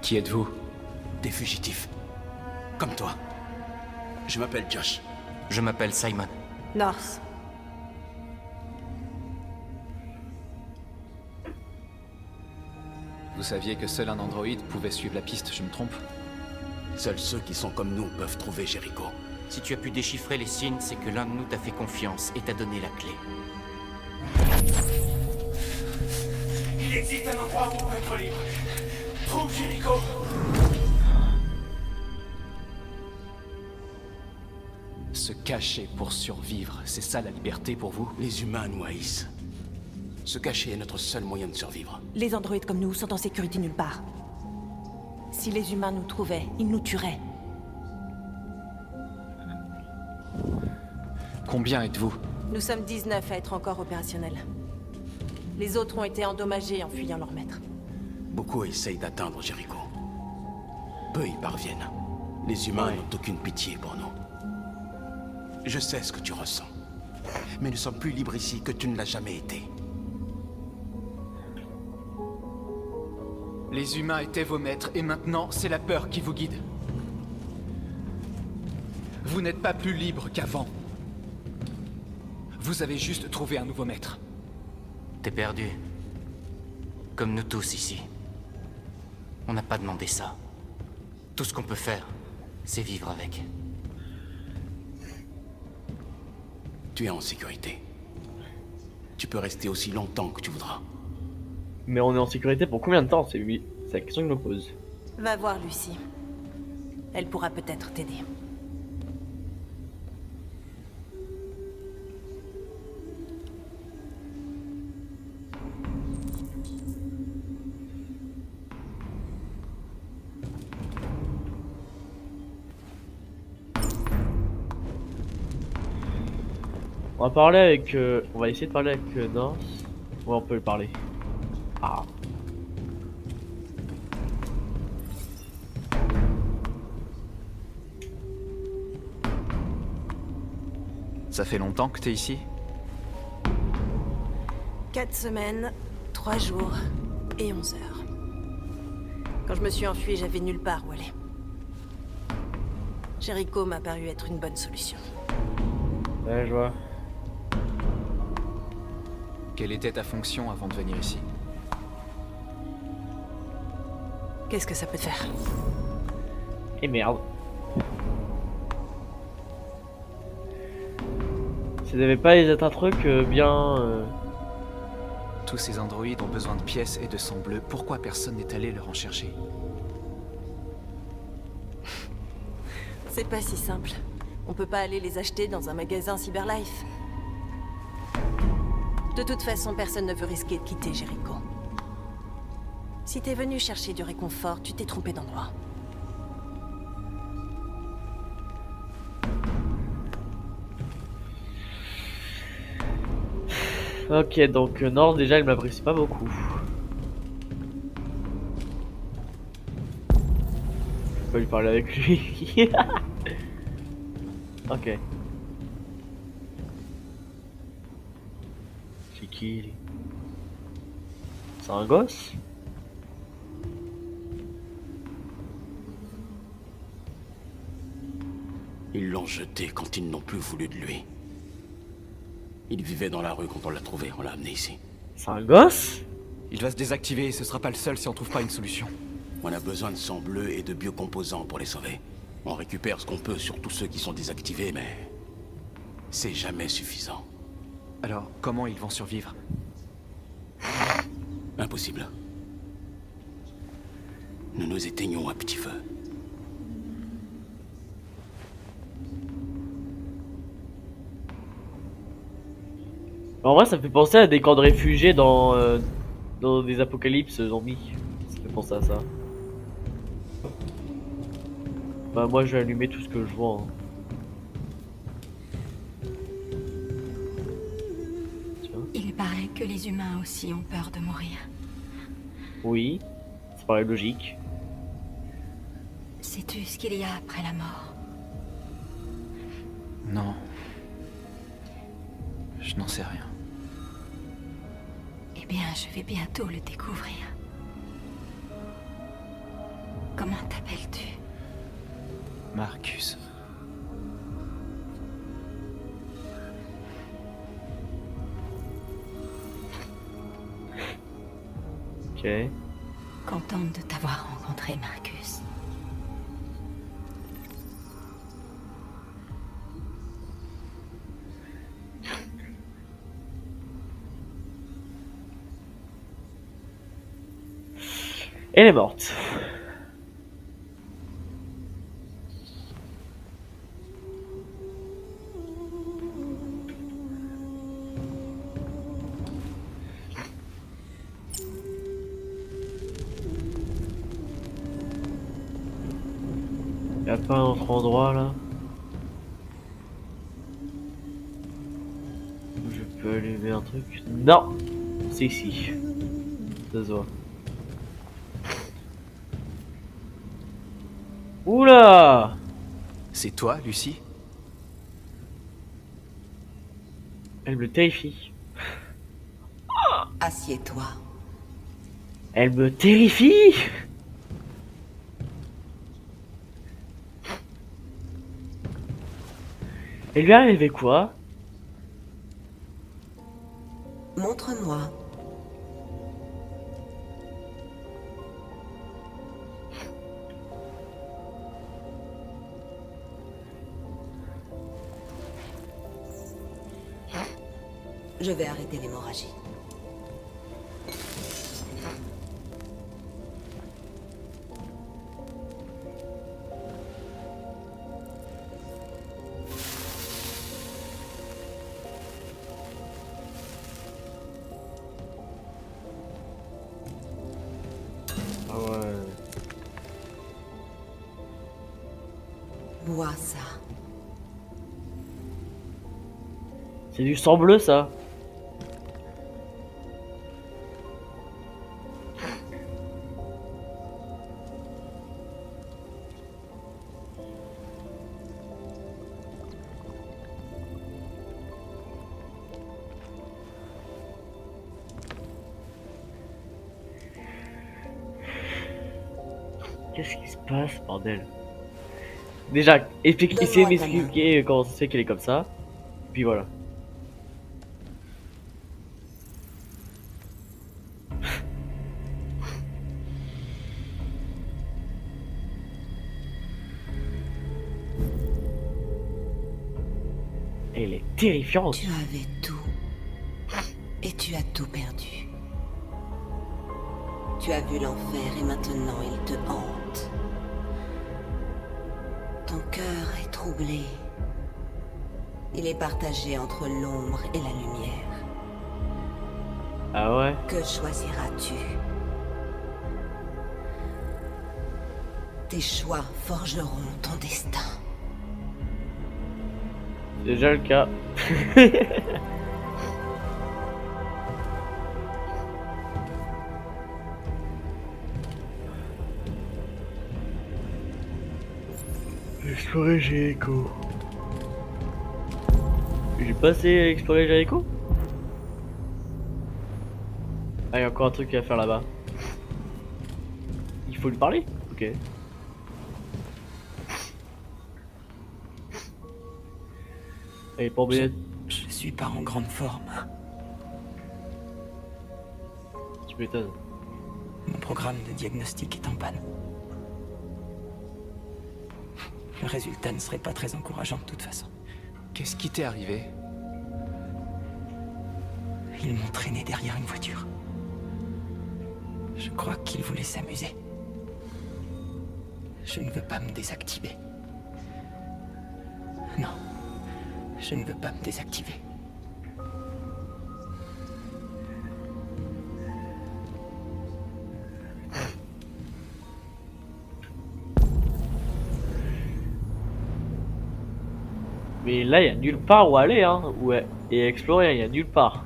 Qui êtes-vous? Des fugitifs. Comme toi. Je m'appelle Josh. Je m'appelle Simon. North. Vous saviez que seul un androïde pouvait suivre la piste, je me trompe? Seuls ceux qui sont comme nous peuvent trouver Jericho. Si tu as pu déchiffrer les signes, c'est que l'un de nous t'a fait confiance et t'a donné la clé. Il existe un endroit où on peut être libre. Trouve Jericho. Se cacher pour survivre, c'est ça la liberté pour vous? Les humains nous haïssent. Se cacher est notre seul moyen de survivre. Les androïdes comme nous sont en sécurité nulle part. Si les humains nous trouvaient, ils nous tueraient. Combien êtes-vous? Nous sommes 19 à être encore opérationnels. Les autres ont été endommagés en fuyant leur maître. Beaucoup essayent d'atteindre Jericho. Peu y parviennent. Les humains n'ont aucune pitié pour nous. Je sais ce que tu ressens. Mais nous sommes plus libres ici que tu ne l'as jamais été. Les humains étaient vos maîtres, et maintenant, c'est la peur qui vous guide. Vous n'êtes pas plus libre qu'avant. Vous avez juste trouvé un nouveau maître. T'es perdu. Comme nous tous ici. On n'a pas demandé ça. Tout ce qu'on peut faire, c'est vivre avec. Tu es en sécurité. Tu peux rester aussi longtemps que tu voudras. Mais on est en sécurité pour combien de temps? C'est la question que je me pose. Va voir Lucie. Elle pourra peut-être t'aider. On va parler avec... on va essayer de parler avec North. Ouais, on peut le parler. Ah. Ça fait longtemps que t'es ici? 4 semaines, 3 jours et 11 heures. Quand je me suis enfuie, j'avais nulle part où aller. Jericho m'a paru être une bonne solution. Ouais, je vois. Quelle était ta fonction avant de venir ici? Qu'est-ce que ça peut te faire? Et merde. Ça devait pas être un truc bien... Tous ces androïdes ont besoin de pièces et de sang bleu. Pourquoi personne n'est allé leur en chercher? C'est pas si simple. On peut pas aller les acheter dans un magasin Cyberlife. De toute façon, personne ne veut risquer de quitter Jericho. Si t'es venu chercher du réconfort, tu t'es trompé d'endroit. Ok, donc North déjà il m'apprécie pas beaucoup. Je peux lui parler avec lui. Ok. C'est qui lui? C'est un gosse? Ils l'ont jeté quand ils n'ont plus voulu de lui. Il vivait dans la rue quand on l'a trouvé, on l'a amené ici. C'est un gosse? Il va se désactiver et ce sera pas le seul si on trouve pas une solution. On a besoin de sang bleu et de biocomposants pour les sauver. On récupère ce qu'on peut sur tous ceux qui sont désactivés, mais... c'est jamais suffisant. Alors, comment ils vont survivre? Impossible. Nous nous éteignons à petit feu. En vrai ça me fait penser à des camps de réfugiés dans des apocalypses zombies. Ça me fait penser à ça. Bah moi je vais allumer tout ce que je vois. Hein. Il paraît que les humains aussi ont peur de mourir. Oui, ça paraît logique. Sais-tu ce qu'il y a après la mort? Non. Je n'en sais rien. Eh bien, je vais bientôt le découvrir. Comment t'appelles-tu? Marcus. Ok. Contente de t'avoir rencontré, Marcus. Elle est morte. Y'a pas un autre endroit là où je peux allumer un truc? Non! C'est ici. Ça se voit. Oula! C'est toi, Lucie? Elle me terrifie. Assieds-toi. Elle me terrifie! Elle lui est arrivé quoi? Montre-moi. Je vais arrêter l'hémorragie. Ah ouais. Bois ça. C'est du sang bleu ça. Qu'est-ce qui se passe, bordel? Déjà, essayez de m'expliquer comment ça se fait qu'elle est comme ça. Puis voilà. Elle est terrifiante. Tu avais tout. Et tu as tout perdu. Tu as vu l'enfer et maintenant il te hante. Ton cœur est troublé. Il est partagé entre l'ombre et la lumière. Ah ouais? Que choisiras-tu? Tes choix forgeront ton destin. C'est déjà le cas. Explorer Jericho. J'ai passé à explorer Jericho. Ah, il y a encore un truc à faire là-bas. Il faut lui parler? Ok. Elle est pas obligée. Je suis pas en grande forme. Tu m'étonnes. Mon programme de diagnostic est en panne. Le résultat ne serait pas très encourageant de toute façon. Qu'est-ce qui t'est arrivé? Ils m'ont traîné derrière une voiture. Je crois qu'ils voulaient s'amuser. Je ne veux pas me désactiver. Non. Je ne veux pas me désactiver. Mais là, il y a nulle part où aller, hein. Ouais. Et explorer, il y a nulle part.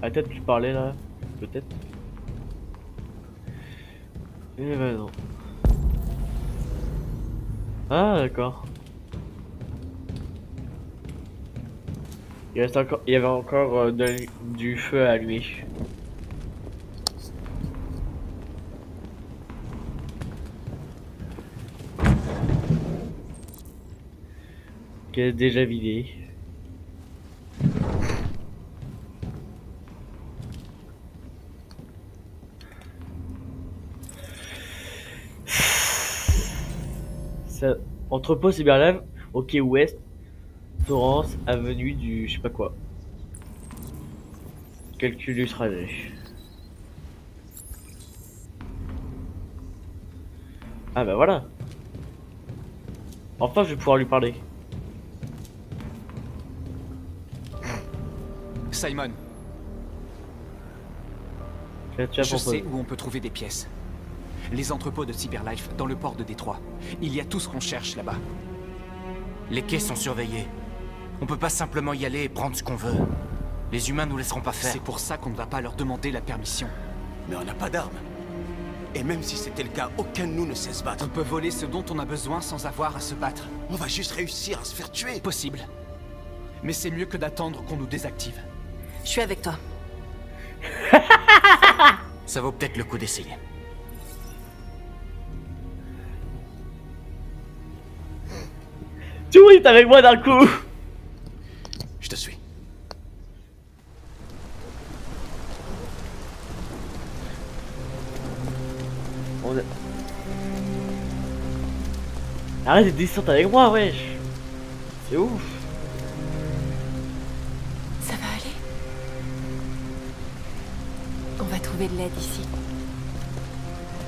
Ah, peut-être que tu parlais là. Peut-être. Eh ben non. Ah, d'accord. Il y avait encore du feu à allumer. Qui est déjà vidé. Ça, entrepôt Cyberlab, ok ouest, Torrance, avenue du je sais pas quoi. Calcul du trajet. Ah bah voilà. Enfin je vais pouvoir lui parler. Simon, Tu as je proposé. sais où on peut trouver des pièces. Les entrepôts de Cyberlife dans le port de Détroit. Il y a tout ce qu'on cherche là-bas. Les quais sont surveillés. On peut pas simplement y aller et prendre ce qu'on veut. Les humains nous laisseront pas faire. C'est pour ça qu'on ne va pas leur demander la permission. Mais on n'a pas d'armes. Et même si c'était le cas, aucun de nous ne sait se battre. On peut voler ce dont on a besoin sans avoir à se battre. On va juste réussir à se faire tuer. Possible. Mais c'est mieux que d'attendre qu'on nous désactive. Je suis avec toi. Ça vaut peut-être le coup d'essayer. Tout est avec moi d'un coup. Je te suis. On a... Arrête de descendre avec moi, wesh. C'est ouf. Ça va aller? On va trouver de l'aide ici.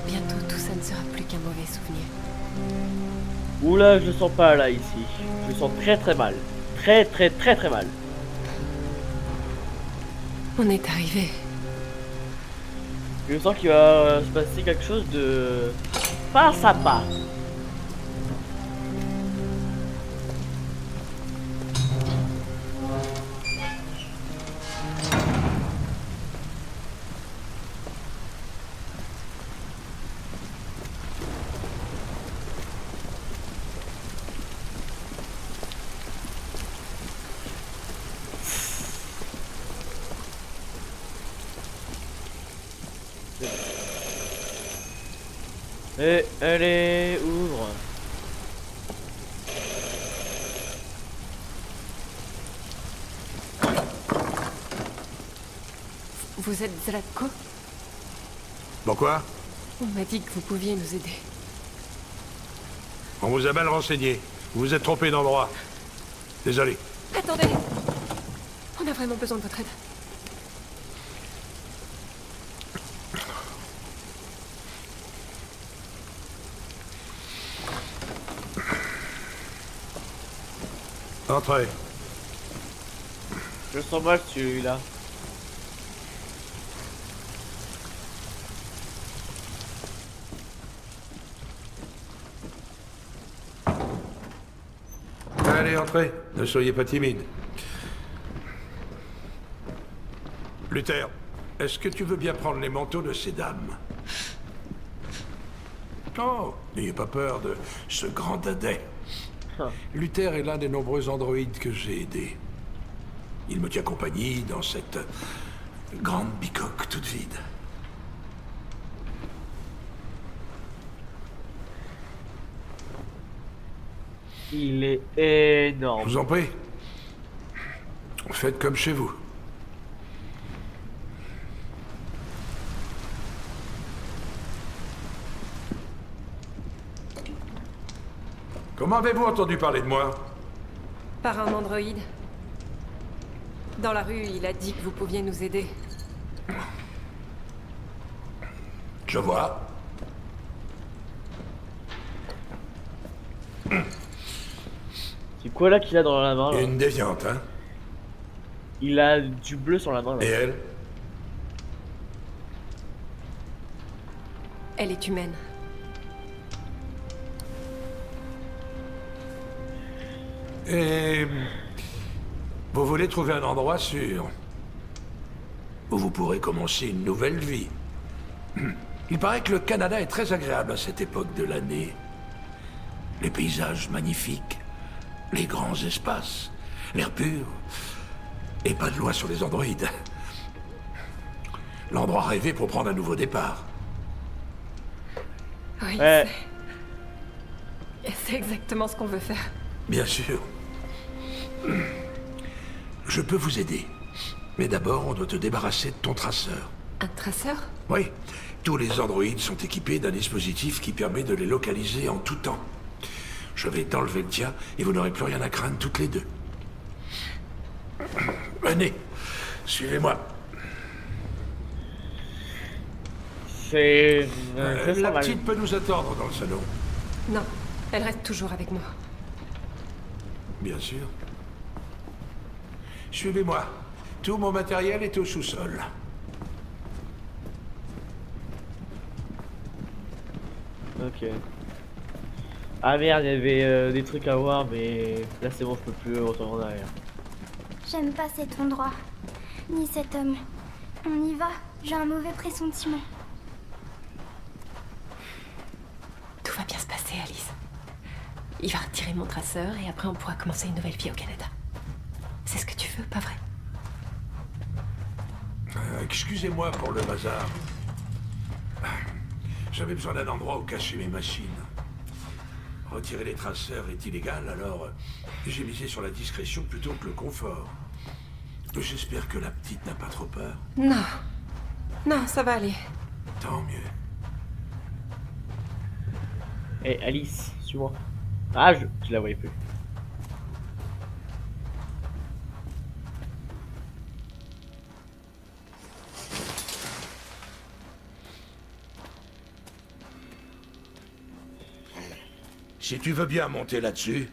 Bientôt, tout ça ne sera plus qu'un mauvais souvenir. Oula, je le sens pas là, ici. Je le sens très très mal. Très mal. On est arrivé. Je sens qu'il va se passer quelque chose de pas sympa. Et allez, ouvre. Vous êtes Zlatko? Pourquoi? On m'a dit que vous pouviez nous aider. On vous a mal renseigné. Vous vous êtes trompé d'endroit. Désolé. Attendez! On a vraiment besoin de votre aide. Entrez. Je le sens mal celui-là. Allez, entrez. Ne soyez pas timide. Luther, est-ce que tu veux bien prendre les manteaux de ces dames? Oh, n'ayez pas peur de ce grand dadais. Luther est l'un des nombreux androïdes que j'ai aidés. Il me tient compagnie dans cette grande bicoque toute vide. Il est énorme. Je vous en prie. Faites comme chez vous. Comment avez-vous entendu parler de moi? Par un androïde. Dans la rue, il a dit que vous pouviez nous aider. Je vois. C'est quoi là qu'il a dans la main là? Une déviante, hein? Il a du bleu sur la main là. Et elle? Elle est humaine. Et... vous voulez trouver un endroit sûr où vous pourrez commencer une nouvelle vie. Il paraît que le Canada est très agréable à cette époque de l'année. Les paysages magnifiques, les grands espaces, l'air pur. Et pas de loi sur les androïdes. L'endroit rêvé pour prendre un nouveau départ. Oui, Ouais. c'est exactement ce qu'on veut faire. Bien sûr. Je peux vous aider. Mais d'abord, on doit te débarrasser de ton traceur. Un traceur? Oui, tous les androïdes sont équipés d'un dispositif qui permet de les localiser en tout temps. Je vais t'enlever le tien et vous n'aurez plus rien à craindre toutes les deux. Venez, suivez-moi. C'est... très La normal. petite peut nous attendre dans le salon. Non, elle reste toujours avec moi. Bien sûr. Suivez-moi. Tout mon matériel est au sous-sol. Ok. Ah merde, il y avait des trucs à voir, mais là c'est bon, je peux plus retourner en arrière. J'aime pas cet endroit, ni cet homme. On y va, j'ai un mauvais pressentiment. Tout va bien se passer, Alice. Il va retirer mon traceur et après on pourra commencer une nouvelle vie au Canada. C'est ce que tu veux, pas vrai? Excusez-moi pour le bazar. J'avais besoin d'un endroit où cacher mes machines. Retirer les traceurs est illégal, alors j'ai misé sur la discrétion plutôt que le confort. J'espère que la petite n'a pas trop peur. Non. Non, ça va aller. Tant mieux. Eh Alice, suis-moi. Ah, je la voyais plus. Si tu veux bien monter là-dessus.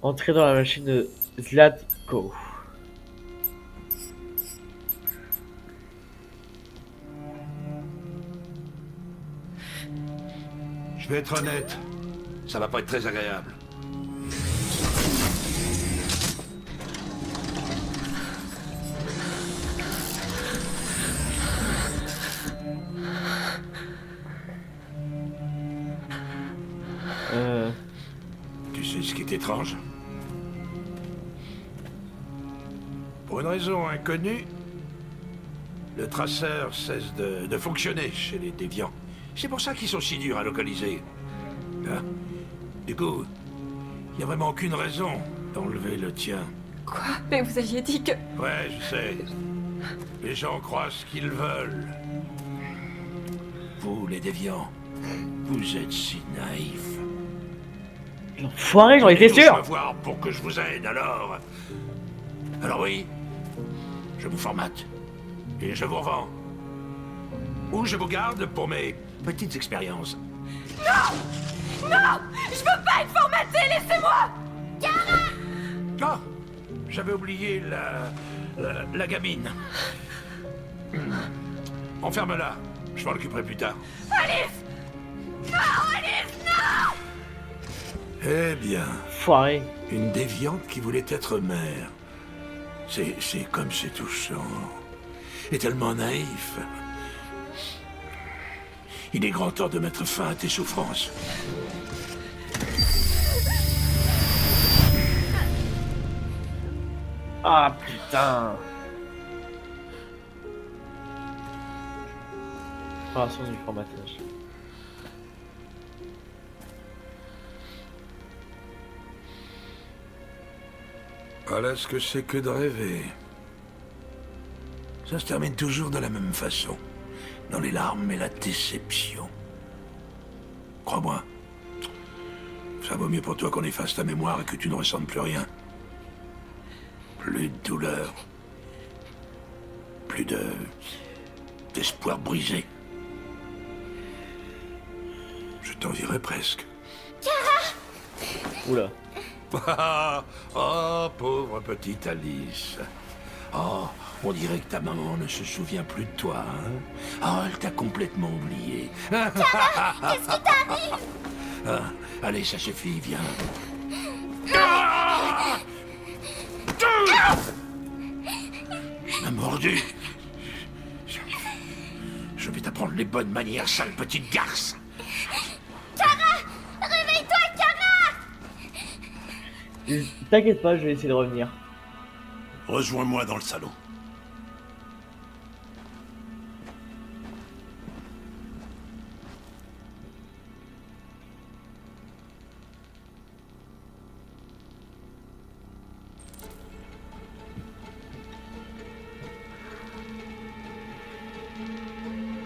Entrer dans la machine de Zlatko. Je vais être honnête, ça va pas être très agréable. Tu sais ce qui est étrange? Pour une raison inconnue, le traceur cesse de fonctionner chez les déviants. C'est pour ça qu'ils sont si durs à localiser. Ah. Du coup, il n'y a vraiment aucune raison d'enlever le tien. Quoi? Mais vous aviez dit que... Ouais, je sais. Les gens croient ce qu'ils veulent. Vous, les déviants, vous êtes si naïfs. L'enfoiré, j'en étais Tous sûr! me voir pour que je vous aide, alors... Alors oui, je vous formate. Et je vous revends. Ou je vous garde pour mes petites expériences. Non! Non! Je veux pas être formaté, laissez-moi! Ah! J'avais oublié la gamine. Enferme-la. Je m'en occuperai plus tard. Alice! Non, Alice, non! Eh bien, Foiré. une déviante qui voulait être mère. C'est comme c'est touchant. Et tellement naïf. Il est grand temps de mettre fin à tes souffrances. Ah putain. Préparation du formatage. Voilà ce que c'est que de rêver. Ça se termine toujours de la même façon. Dans les larmes et la déception. Crois-moi. Ça vaut mieux pour toi qu'on efface ta mémoire et que tu ne ressentes plus rien. Plus de douleur. Plus d'espoir brisé. Je t'envierais presque. Oula. Oh, pauvre petite Alice. Oh, on dirait que ta maman ne se souvient plus de toi, hein? Oh, elle t'a complètement oublié. Qu'est-ce qui t'arrive? Ah, allez, ça suffit, viens. Tu m'as mordu. Je vais t'apprendre les bonnes manières, sale petite garce. Kara! Réveille-toi, Kara! T'inquiète pas, je vais essayer de revenir. Rejoins-moi dans le salon.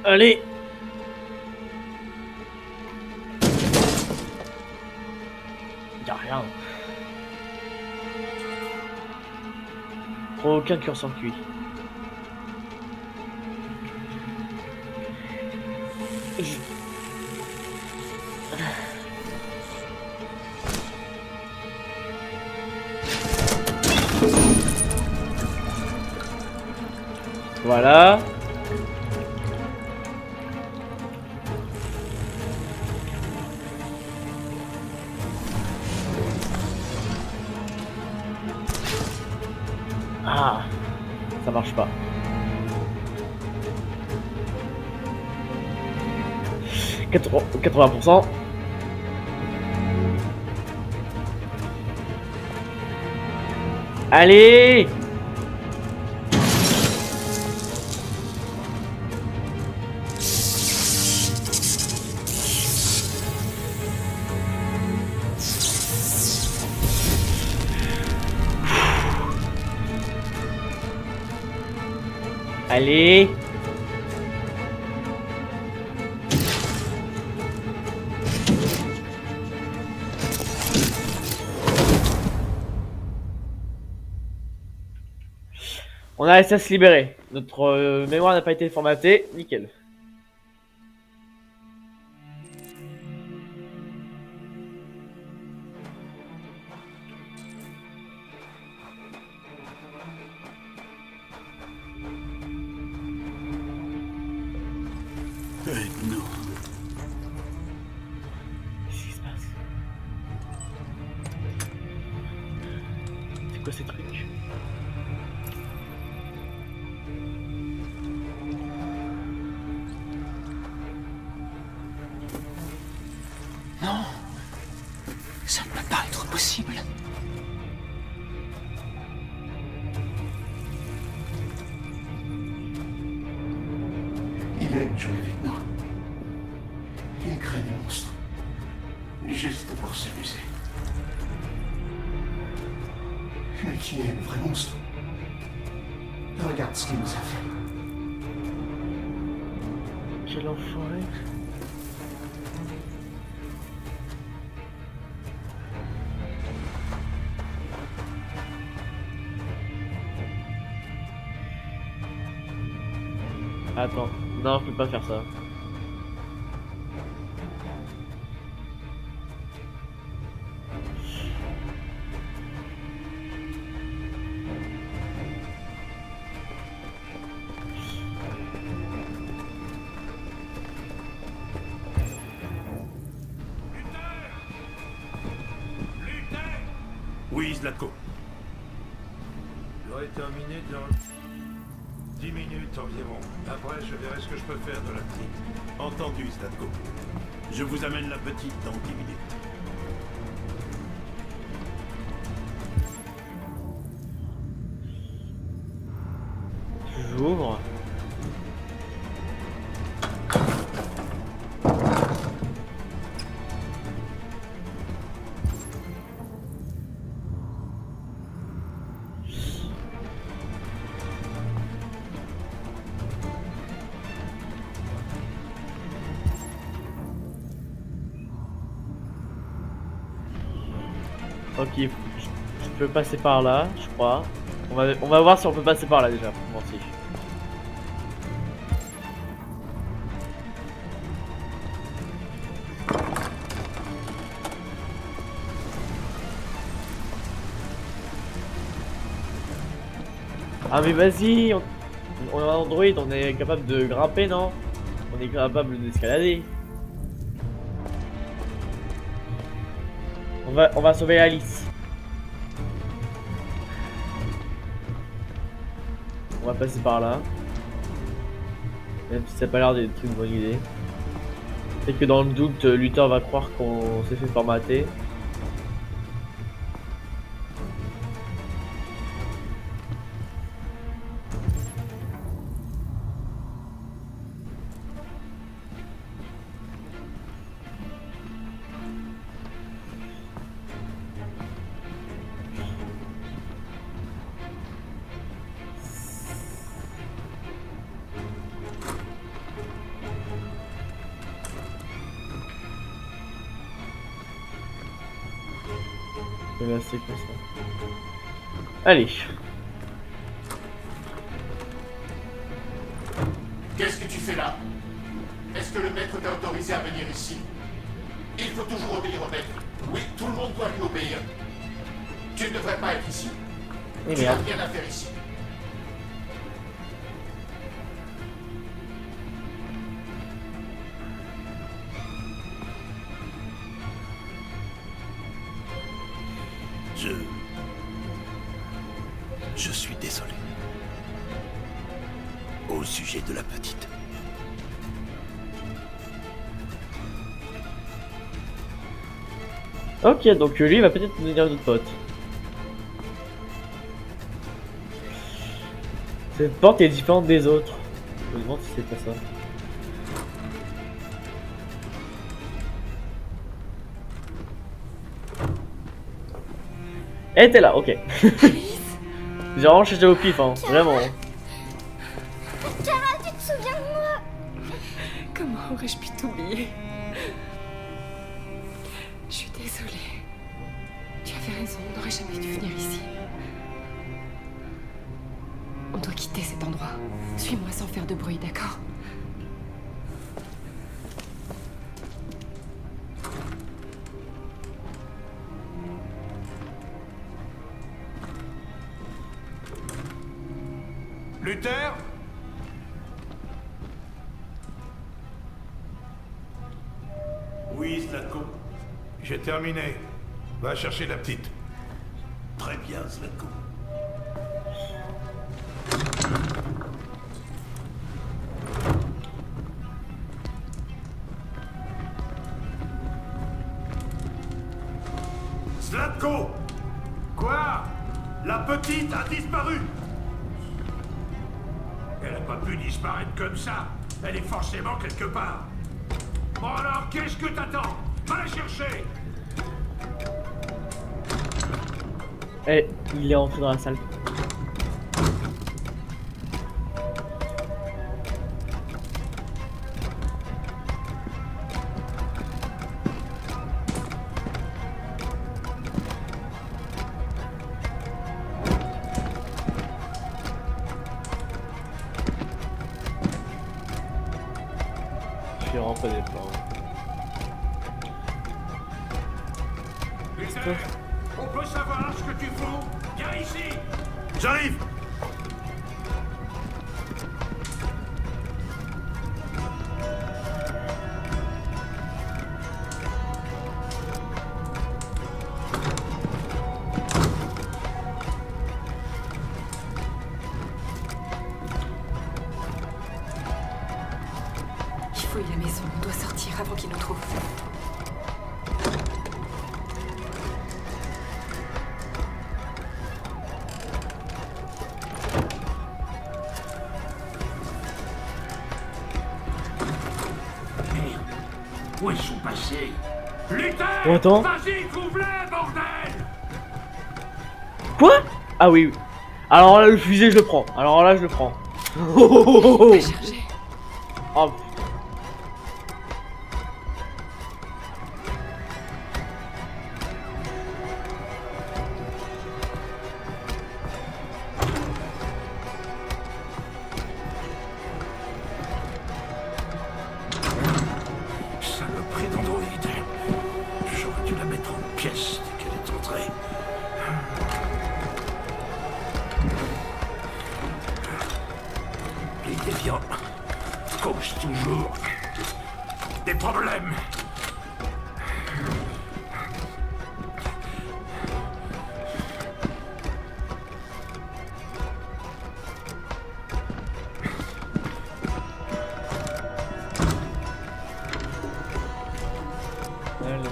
Allez! Y'a rien. Aucun curseur cuit. Voilà. Ah, ça marche pas. « 80%. Allez! Allez! On a réussi à se libérer. Notre mémoire n'a pas été formatée. Nickel. Aide-nous. Qu'est-ce qui se passe? C'est quoi ces trucs? Non, ça ne peut pas être possible. Il aime jouer avec nous. Il crée des monstres. Juste pour s'amuser. Mais qui est le vrai monstre? Regarde ce qu'il nous a fait. Quel enfoiré. Attends, non, je peux pas faire ça. Oui, Zlatko. J'aurais terminé dans 10 minutes environ. Après, je verrai ce que je peux faire de la petite. Entendu, Zlatko. Je vous amène la petite dans 10 minutes. J'ouvre. Ok, je peux passer par là, je crois. On va voir si on peut passer par là déjà. Bon, si. Ah mais vas-y, on est en Android, on est capable de grimper, non? On est capable d'escalader. On va sauver Alice. On va passer par là. Même si ça n'a pas l'air d'être une bonne idée. Peut-être que dans le doute, Luther va croire qu'on s'est fait formater. Et là c'est quoi ça? Allez. Qu'est-ce que tu fais là? Est-ce que le maître t'a autorisé à venir ici? Il faut toujours obéir au maître. Oui, tout le monde doit lui obéir. Tu ne devrais pas être ici. Et Tu n'as merde. rien à faire ici. Je suis désolé. Au sujet de la petite. Ok, donc lui il va peut-être devenir notre pote. Cette porte est différente des autres. Je me demande si c'est pas ça. Elle était là, ok. J'ai vraiment cherché au pif, hein, vraiment. Kara, tu te souviens de moi? Comment aurais-je pu t'oublier? Je suis désolée. Tu avais raison, on n'aurait jamais dû venir ici. On doit quitter cet endroit. Suis-moi sans faire de bruit, d'accord? Luther? Oui, Zlatko. J'ai terminé. Va chercher la petite. Très bien, Zlatko. Zlatko! Quoi? La petite a disparu! Elle n'a pas pu disparaître comme ça. Elle est forcément quelque part. Bon alors, qu'est-ce que t'attends? Va la chercher! Eh, il est entré dans la salle. Je suis vraiment pas d'accord. Luther, on peut savoir ce que tu fous? Viens ici! J'arrive! Il fouille la maison, on doit sortir avant qu'il nous trouve. Où ils sont passés? Luther! Oh, attends. Vas-y, trouve-les, bordel! Quoi? Ah oui, oui. Alors là, le fusil, je le prends. Alors là, je le prends. Oh, Va chercher. oh. Saloperie d'androïde. J'aurais dû la mettre en pièces dès qu'elle est entrée. Les déviants causent toujours des problèmes. Allez.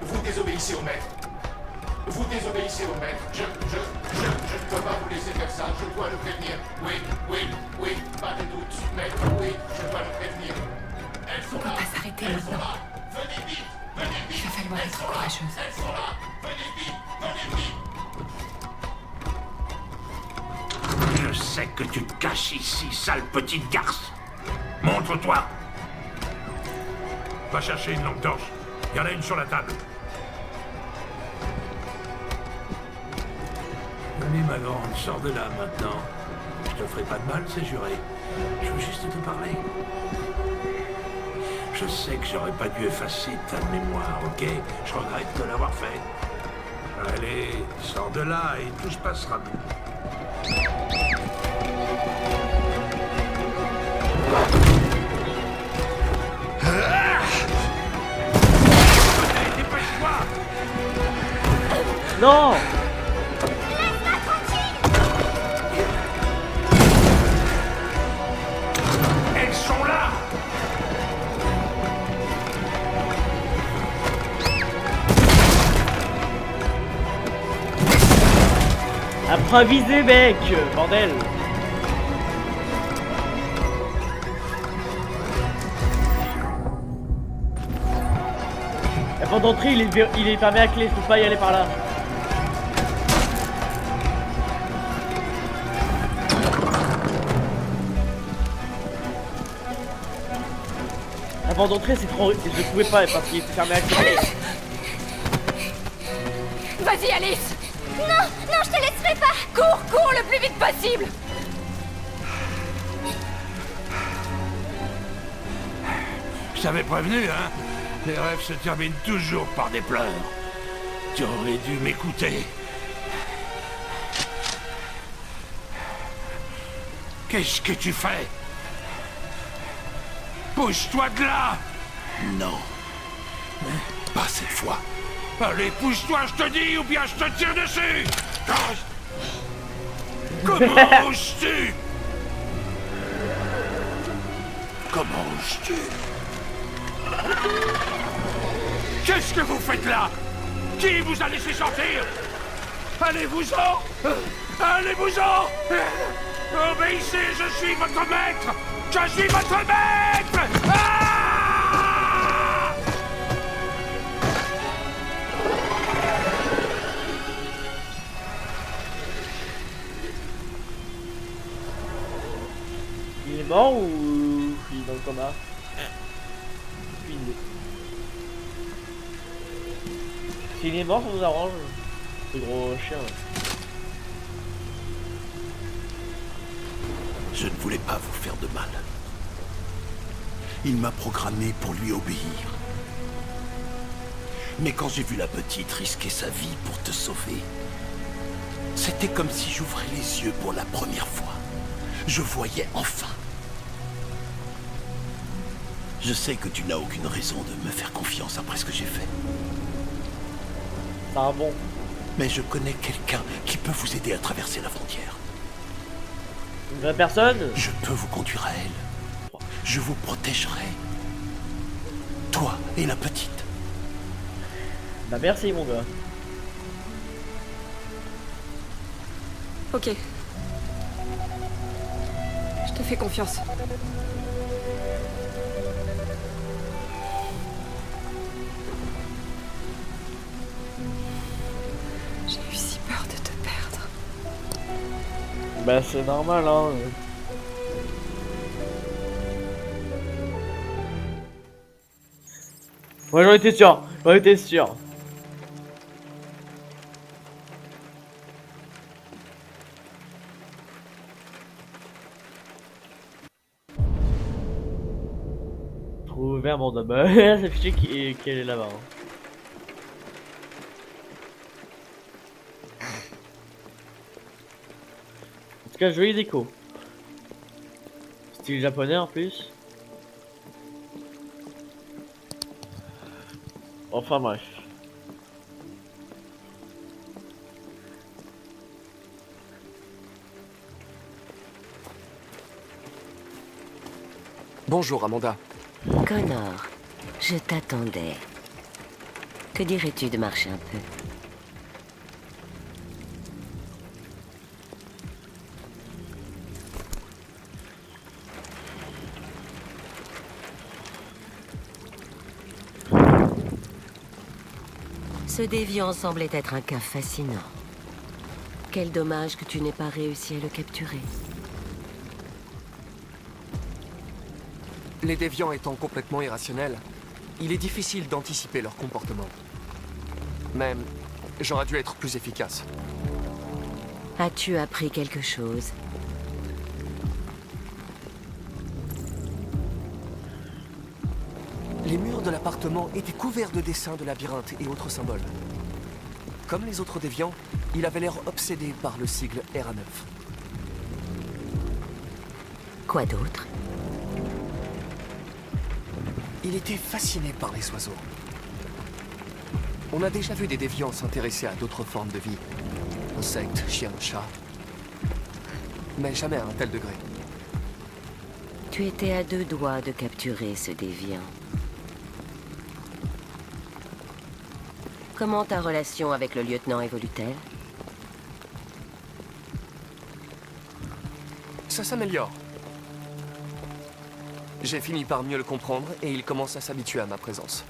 Vous désobéissez au maître. Vous désobéissez au maître. Je ne peux pas vous laisser faire ça. Je dois le prévenir. Oui. Pas de doute. Maître, oui, je dois le prévenir. Elles On sont peut là. pas s'arrêter Elles sont maintenant. là. Venez vite. te caches ici, sale petite garce? Montre-toi! Va chercher une lampe torche. Il y en a une sur la table. Allez, ma grande, sors de là maintenant. Je te ferai pas de mal, c'est juré. Je veux juste te parler. Je sais que j'aurais pas dû effacer ta mémoire, ok? Je regrette de l'avoir fait. Allez, sors de là et tout se passera bien. Dépêche-toi! Non! Elles sont là! Improvisé, mec! Bordel! La porte d'entrée, il est fermé à clé, je peux pas y aller par là. La porte d'entrée, c'est trop... Je pouvais pas parce qu'il était fermé à clé. Vas-y, Alice! Non, non, je te laisserai pas. Cours, cours le plus vite possible! Je t'avais prévenu, hein? Les rêves se terminent toujours par des pleurs. Tu aurais dû m'écouter. Qu'est-ce que tu fais? Pousse-toi de là! Non. Pas cette fois. Allez, pousse-toi, je te dis, ou bien je te tire dessus! Comment oses-tu? Comment oses-tu? Qu'est-ce que vous faites là? Qui vous a laissé sortir? Allez-vous-en! Allez-vous-en! Obéissez, je suis votre maître! Je suis votre maître! Ah! Il est mort ou il est dans le coma? Aucune idée. S'il est mort, ça vous arrange. Ce gros chien. Je ne voulais pas vous faire de mal. Il m'a programmé pour lui obéir. Mais quand j'ai vu la petite risquer sa vie pour te sauver, c'était comme si j'ouvrais les yeux pour la première fois. Je voyais enfin. Je sais que tu n'as aucune raison de me faire confiance après ce que j'ai fait. Ah bon? Mais je connais quelqu'un qui peut vous aider à traverser la frontière. Une vraie personne? Je peux vous conduire à elle. Je vous protégerai. Toi et la petite. Bah merci mon gars. Ok. Je te fais confiance. J'ai eu si peur de te perdre. Bah c'est normal hein. Ouais j'en étais sûr. J'en étais sûr. Trouver un mandat. Bah c'est fiché qu'elle est là-bas. Hein. En tout cas jolie déco. Style japonais en plus. Enfin bref. Bonjour Amanda. Connor, je t'attendais. Que dirais-tu de marcher un peu? Ce déviant semblait être un cas fascinant. Quel dommage que tu n'aies pas réussi à le capturer. Les déviants étant complètement irrationnels, il est difficile d'anticiper leur comportement. Même, j'aurais dû être plus efficace. As-tu appris quelque chose? Les murs de l'appartement étaient couverts de dessins de labyrinthes et autres symboles. Comme les autres déviants, il avait l'air obsédé par le sigle RA9. Quoi d'autre? Il était fasciné par les oiseaux. On a déjà vu des déviants s'intéresser à d'autres formes de vie. Insectes, chiens, chats. Mais jamais à un tel degré. Tu étais à 2 doigts de capturer ce déviant. Comment ta relation avec le lieutenant évolue-t-elle? Ça s'améliore. J'ai fini par mieux le comprendre et il commence à s'habituer à ma présence.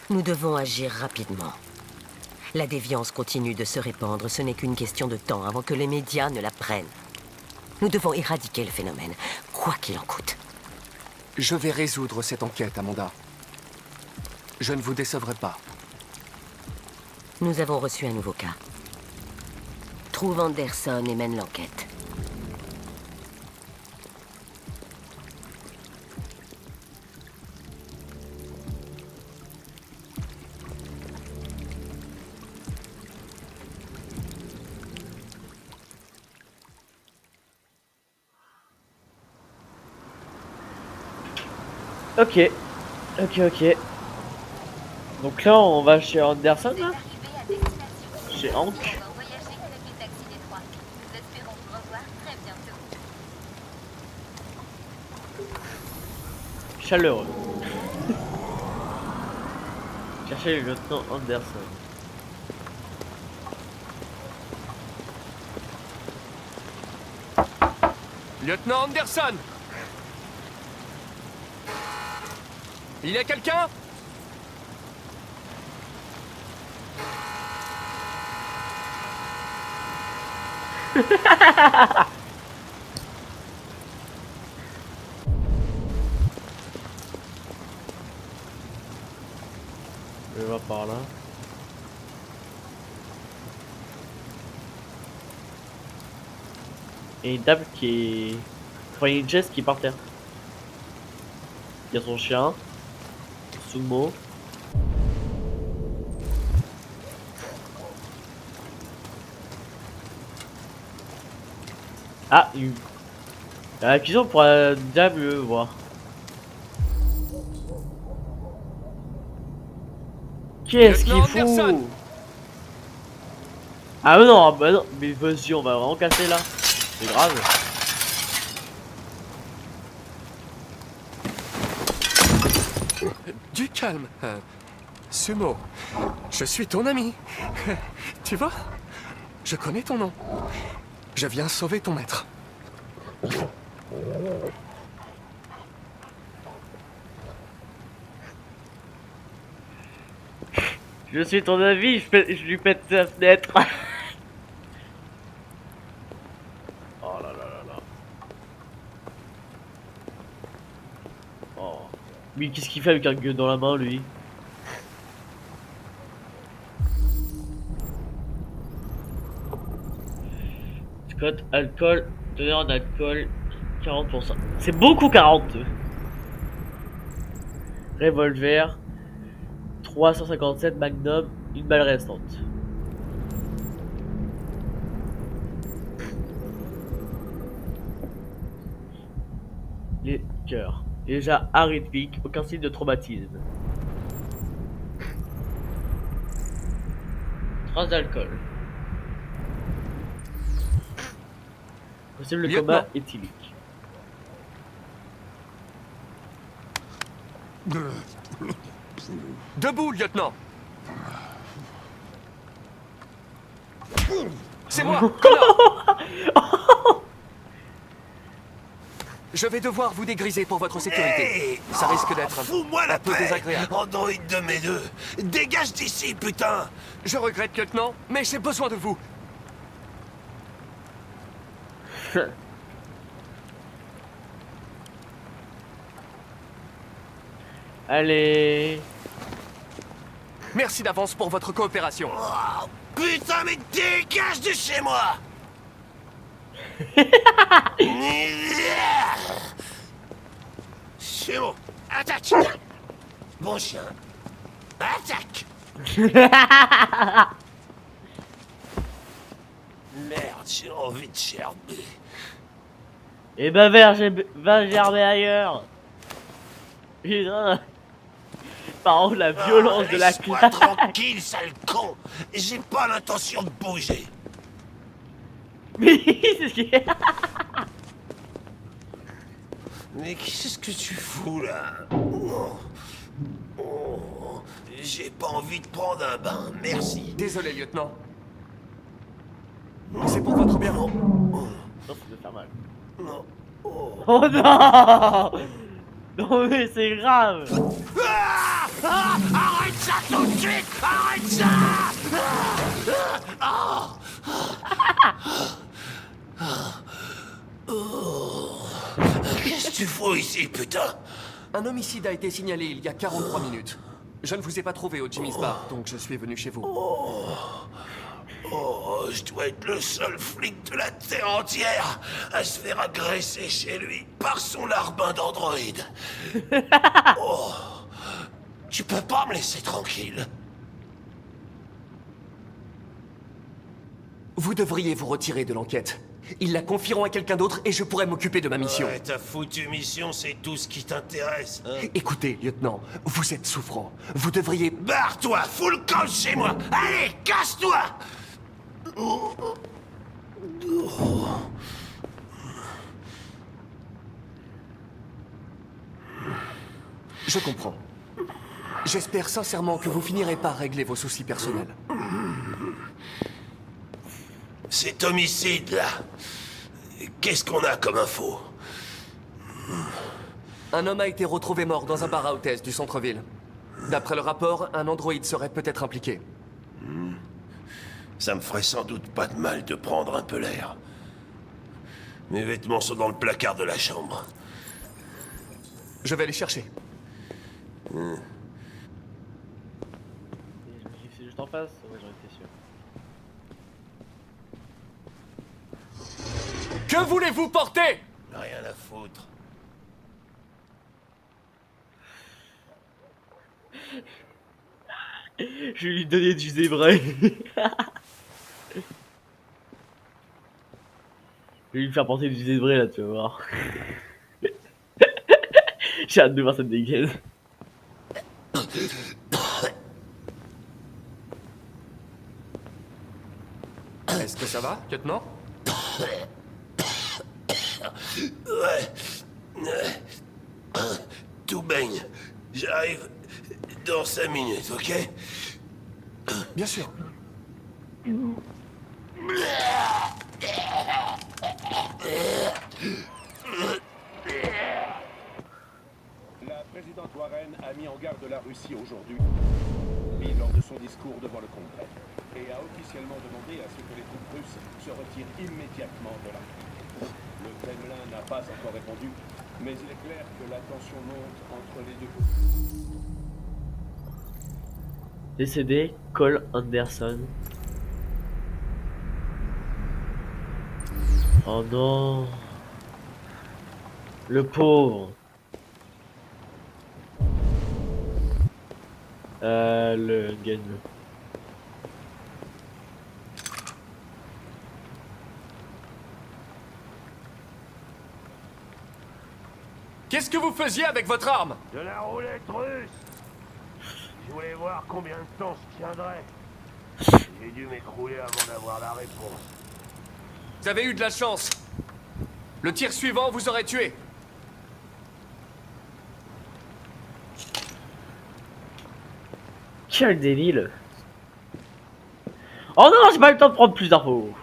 Nous devons agir rapidement. La déviance continue de se répandre. Ce n'est qu'une question de temps avant que les médias ne la prennent. Nous devons éradiquer le phénomène, quoi qu'il en coûte. Je vais résoudre cette enquête, Amanda. Je ne vous décevrai pas. Nous avons reçu un nouveau cas. Trouve Anderson et mène l'enquête. Ok. Donc là, on va chez Anderson, là. Chez Hank. Chaleureux. Cherchez le lieutenant Anderson. Lieutenant Anderson! Il y a quelqu'un? Je vais par là. Et une dame qui est... Enfin, une Jess qui est par terre. Il y a son chien. Sumo. Ah, la cuisson pour bien mieux voir. Qu'est-ce qu'il fout? Ah mais non, bah non, mais vas-y, on va vraiment casser là. C'est grave. Du calme. Sumo, je suis ton ami. Tu vois? Je connais ton nom. Je viens sauver ton maître. Je suis ton ami, je lui pète sa fenêtre. Oh là là là là. Oh. Mais qu'est-ce qu'il fait avec un gueule dans la main, lui? Scott, alcool, teneur d'alcool, 40%. C'est beaucoup 42. Revolver, 357 Magnum, une balle restante. Les cœurs. Déjà arythmique, aucun signe de traumatisme. Trace d'alcool. Possible le coma éthylique. Debout, lieutenant! C'est moi, connard! Je vais devoir vous dégriser pour votre sécurité. Hey, ça risque d'être fous-moi la un peu paix, désagréable. androïde de mes deux. Dégage d'ici, putain! Je regrette, lieutenant, mais j'ai besoin de vous. Allez. Merci d'avance pour votre coopération. Oh, putain, mais dégage de chez moi. C'est bon. Attaque. Bon chien. Attaque. Merde, j'ai envie de gerber. Et bah va gerber ailleurs. Putain. Par contre la violence de la laisse-moi claque. tranquille, sale con. J'ai pas l'intention de bouger. Mais c'est ce qui est... Mais qu'est-ce que tu fous là? Oh. Oh. J'ai pas envie de prendre un bain, merci. Désolé, lieutenant. C'est pour votre bien. Non, ça doit faire mal. Non. Oh non. Non mais c'est grave. Ah, ah, arrête ça tout de suite. Arrête ça. Qu'est-ce que tu fous ici, putain? Un homicide a été signalé il y a 43 minutes. Je ne vous ai pas trouvé au Jimmy's Bar, donc je suis venu chez vous. Oh, je dois être le seul flic de la Terre entière à se faire agresser chez lui par son larbin d'androïde. Oh, tu peux pas me laisser tranquille. Vous devriez vous retirer de l'enquête. Ils la confieront à quelqu'un d'autre et je pourrai m'occuper de ma mission. Ouais, ta foutue mission, c'est tout ce qui t'intéresse. Hein? Écoutez, lieutenant, vous êtes souffrant. Vous devriez... Barre-toi, fous le camp chez moi. Allez, casse-toi. Je comprends. J'espère sincèrement que vous finirez par régler vos soucis personnels. Cet homicide, là, qu'est-ce qu'on a comme info? Un homme a été retrouvé mort dans un bar à hôtesse du centre-ville. D'après le rapport, un androïde serait peut-être impliqué. Ça me ferait sans doute pas de mal de prendre un peu l'air. Mes vêtements sont dans le placard de la chambre. Je vais les chercher. C'est juste en face? Ouais, j'en étais sûr. Que voulez-vous porter? Rien à foutre. Je vais lui donner du zébré. Je vais lui faire porter du zébré là, tu vas voir. J'ai hâte de voir cette dégaine. Est-ce que ça va, lieutenant? Ouais. Tout baigne. J'arrive dans 5 minutes, ok? Bien sûr. La présidente Warren a mis en garde la Russie aujourd'hui, lors de son discours devant le Congrès, et a officiellement demandé à ce que les troupes russes se retirent immédiatement de la ville. Le Kremlin n'a pas encore répondu, mais il est clair que la tension monte entre les deux côtés. Décédé, Cole Anderson. Oh non. Le pauvre. Le gagne. Qu'est-ce que vous faisiez avec votre arme? De la roulette russe. Je voulais voir combien de temps je tiendrais. J'ai dû m'écrouler avant d'avoir la réponse. Vous avez eu de la chance. Le tir suivant vous aurait tué. Quel débile. Oh non, j'ai pas eu le temps de prendre plus d'infos.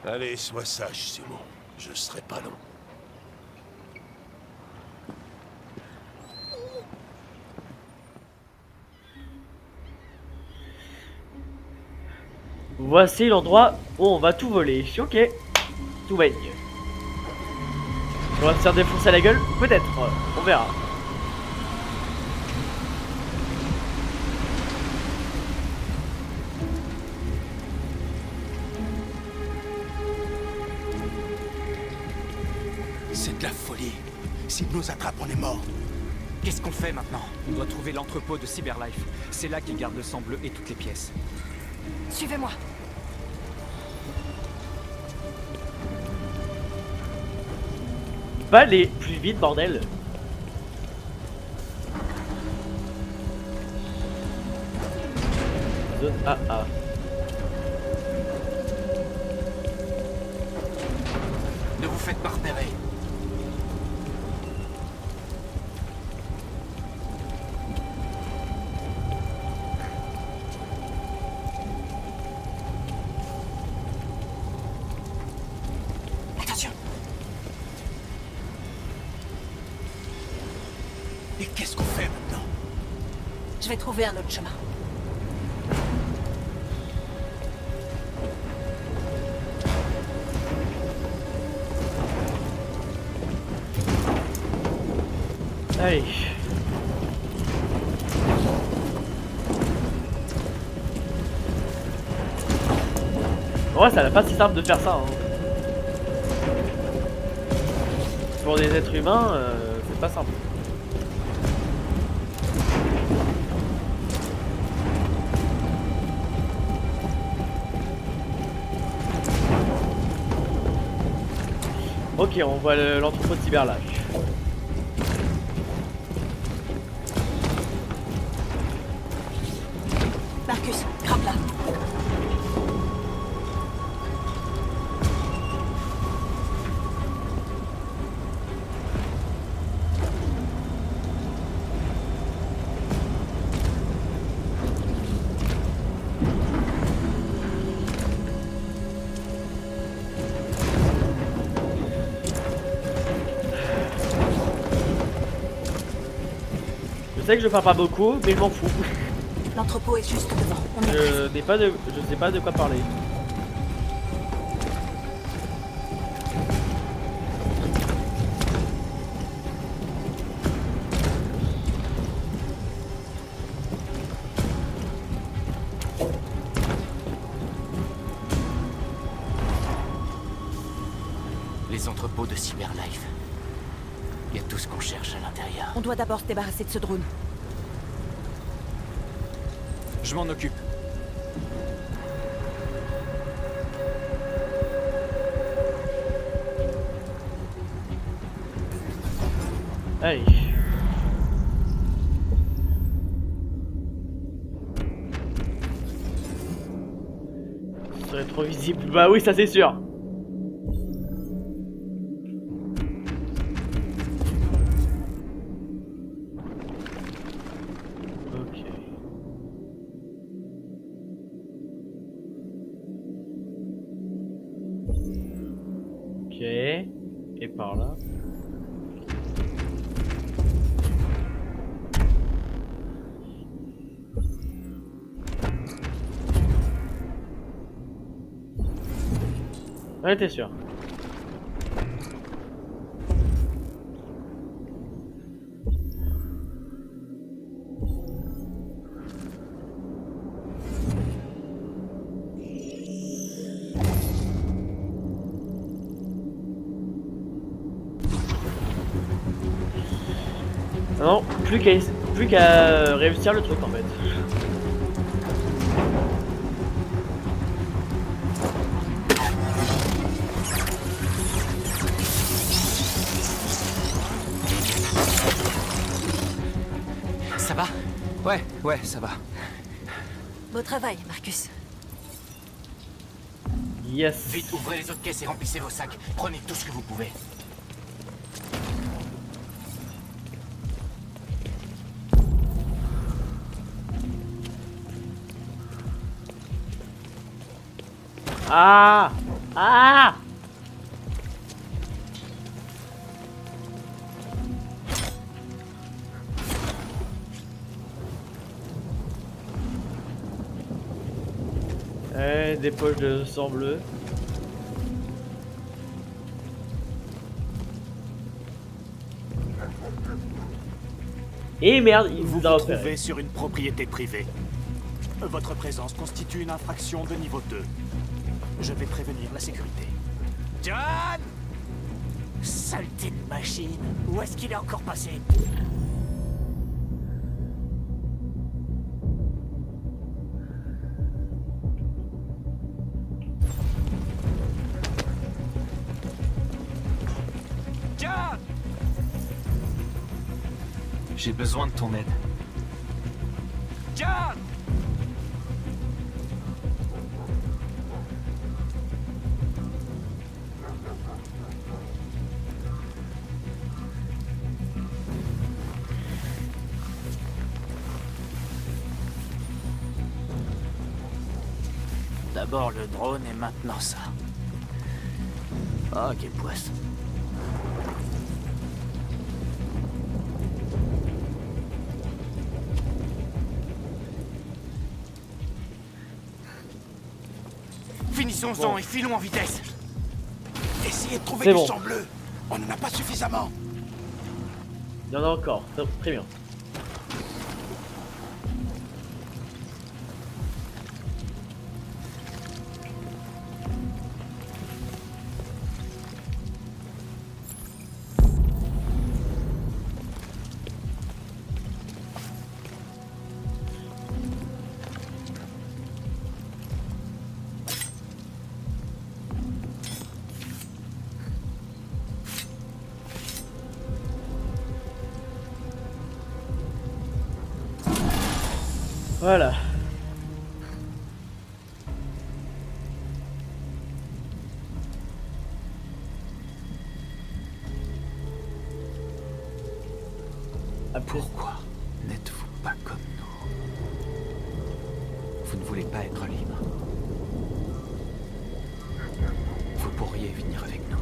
Allez, sois sage, Sumo. Je serai pas long. Voici l'endroit où on va tout voler. Ok. Tout baigne. On va se faire défoncer la gueule? Peut-être. On verra. C'est de la folie. S'ils nous attrapent, on est mort. Qu'est-ce qu'on fait maintenant? On doit trouver l'entrepôt de Cyberlife. C'est là qu'ils gardent le sang bleu et toutes les pièces. Suivez-moi. Pas aller plus vite, bordel. Zone AA. Ne vous faites pas repérer. Attention. Et qu'est-ce qu'on fait maintenant? Je vais trouver un autre chemin. Allez. Ouais, ça n'a pas si simple de faire ça. Hein. Pour des êtres humains, c'est pas simple. Ok, on voit l'entrepôt de Cyberlife. Marcus, grimpe là. Je sais que je parle pas beaucoup, mais je m'en fous. L'entrepôt est juste devant. Je sais pas de quoi parler. Les entrepôts de Cyberlife. Il y a tout ce qu'on cherche à l'intérieur. On doit d'abord se débarrasser de ce drone. Je m'en occupe. Allez. Ce serait trop visible. Bah oui, ça c'est sûr. Ok, et par là. Ouais, t'es sûr. Non, plus qu'à réussir le truc en fait. Ça va? Ouais, ça va. Beau travail, Marcus. Yes. Vite, ouvrez les autres caisses et remplissez vos sacs. Prenez tout ce que vous pouvez. Ah! Ah! Ouais, des poches de sang bleu. Et merde, il vous nous a vous repéré. trouvez sur une propriété privée. Votre présence constitue une infraction de niveau 2. Je vais prévenir la sécurité. John! Saleté de machine! Où est-ce qu'il est encore passé? John! J'ai besoin de ton aide. John! D'abord le drone et maintenant ça. Ah, quelle poisse. Finissons-en et filons en vitesse. Essayez de trouver C'est du bon. sang bleu. On n'en a pas suffisamment. Il y en a encore, très bien. Voilà. Pourquoi n'êtes-vous pas comme nous? Vous ne voulez pas être libre. Vous pourriez venir avec nous.